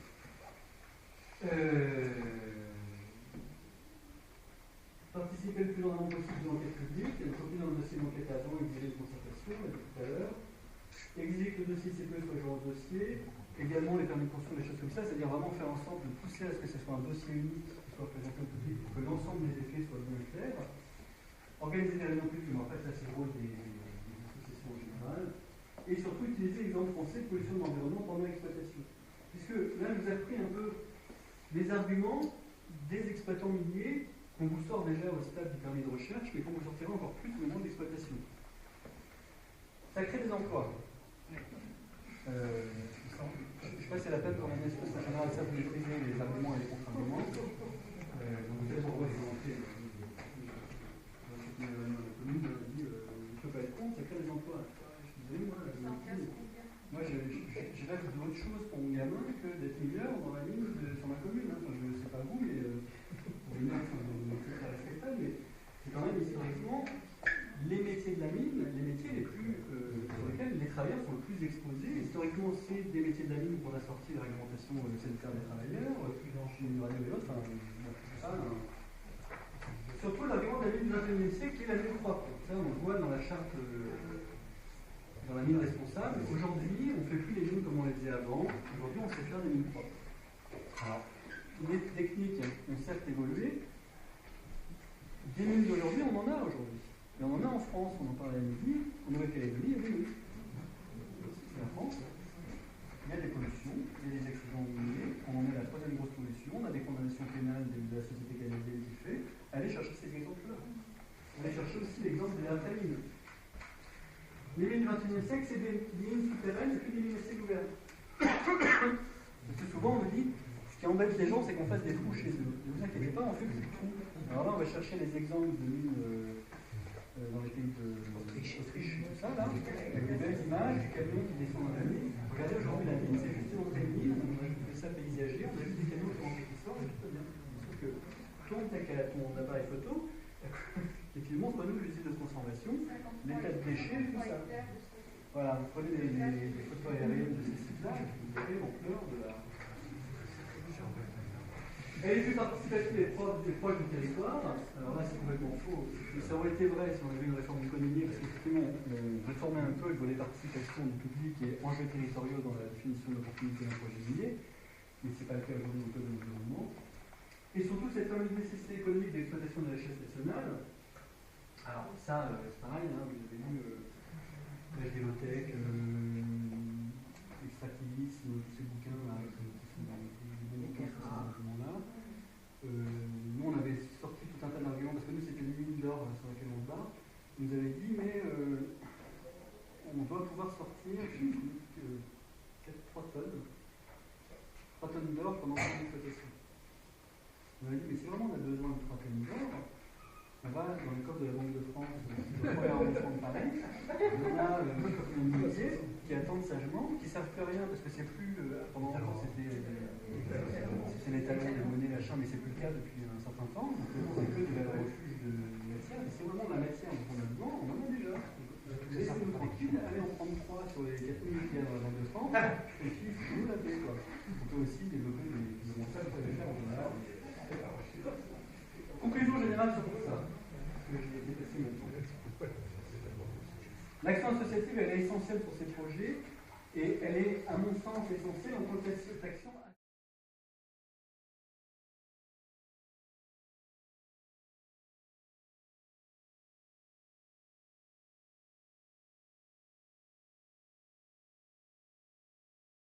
Participer le plus longtemps possible de l'enquête publique, être pris dans le dossier d'enquête avant, exiger une concertation, on l'a dit tout à l'heure. Exiger que le dossier CPE soit genre de dossier, également les permis de construire, des choses comme ça, c'est-à-dire vraiment faire en sorte de pousser à ce que ce soit un dossier unique qui soit présenté au public pour que l'ensemble des effets soient bien clairs. Organiser des réunions publiques, mais en fait, ça c'est le rôle des associations en général. Et surtout utiliser l'exemple français de pollution de l'environnement pendant l'exploitation. Puisque là, je vous ai pris un peu les arguments des exploitants miniers qu'on vous sort déjà au stade du permis de recherche, mais qu'on vous sortira encore plus au moment de l'exploitation. Ça crée des emplois. Je ne sais pas si c'est la peine pour un espace en général, ça vous maîtrisez les arguments et les contre-arguments. Donc vous savez pourquoi c'est volonté. La commune dit il ne peut pas être contre, ça crée des emplois. Je suis désolé, moi, Moi, je rêve d'autre chose pour mon gamin que d'être mineur dans la mine sur ma commune. Hein. Enfin, je ne sais pas vous, mais pour les mineurs, c'est respectable, mais c'est quand même historiquement les métiers de la mine, les métiers les plus, sur lesquels les travailleurs sont le plus exposés. Historiquement, c'est des métiers de la mine qu'on a sorti de la réglementation sanitaire des travailleurs, une radio et autres, surtout la réglementation de la mine du XXIe siècle qui est la mine propre. Ça, on le voit dans la charte, dans la mine responsable. Aujourd'hui, on ne fait plus les mines comme on les faisait avant. Aujourd'hui, on sait faire des mines propres. Alors, les techniques ont certes évolué. Des mines d'aujourd'hui, on en a aujourd'hui. Et on en a en France, on en parlait à midi, en Nouvelle-Calédonie, oui. C'est la France. Il y a des pollutions, il y a des accidents miniers, on en est la troisième grosse pollution, on a des condamnations pénales de la société canadienne qui fait. Allez chercher ces exemples-là. Allez chercher aussi l'exemple de la mine. Les mines du XXIe siècle, c'est des mines souterraines et puis des mines assez ouvertes. Parce que souvent, on me dit, ce qui embête les gens, c'est qu'on fasse des trous chez eux. Ne vous inquiétez pas, on fait des trous. Alors là, on va chercher les exemples de mines dans les pays d'Autriche et tout ça, là, avec des belles images du camion qui descend dans la mine. Regardez, aujourd'hui, la mine, c'est juste une entrée de mine, on a fait ça paysager, on a juste des camions qui rentrent et qui sortent, et tout va bien. Sauf que ton appareil photo, et puis montre-nous l'usine de transformation, l'état de déchets, tout ça. Voilà, vous prenez les photos aériennes de ces sites-là, et vous verrez l'ampleur de la... Et les plus participatifs et proches du territoire, alors là c'est complètement faux. Ça aurait été vrai si on avait une réforme économique, parce qu'effectivement on réformait un peu le volet participation du public et enjeux territoriaux dans la définition de l'opportunité d'un projet minier, mais ce n'est pas le cas aujourd'hui au code de l'environnement. Et surtout cette fameuse nécessité économique d'exploitation de la richesse nationale. Alors ça, c'est pareil, hein, vous avez lu l'âge des low-tech, extractivisme, tous ces bouquins-là qui sont dans les bouquins sur ces arguments-là. Nous, on avait sorti tout un tas d'arguments, parce que nous, c'était une mine d'or sur laquelle on se bat. On nous avait dit, mais on doit pouvoir sortir 3 tonnes. 3 tonnes d'or pendant son exploitation. On avait dit, mais si vraiment on a besoin de 3 tonnes d'or, on va dans le coffre de la Banque de France, le premier arrondissement de Paris, on a une métier qui attendent sagement, qui ne savent plus rien, parce que c'est plus, pendant longtemps c'était les talons, les monnaies, machin, mais c'est plus le cas depuis un certain temps, donc c'est que de la refuge de matière, mais c'est vraiment de la matière dont on a besoin, on en a déjà. Laissez-nous tranquille, allez en prendre 3 sur les 4000 qu'il y a dans la Banque de France, et puis nous la paix, quoi. On peut aussi développer des montages pour les faire en général. Conclusion générale sur tout ça. L'action associative, elle est essentielle pour ces projets et elle est, à mon sens, essentielle en tant qu'action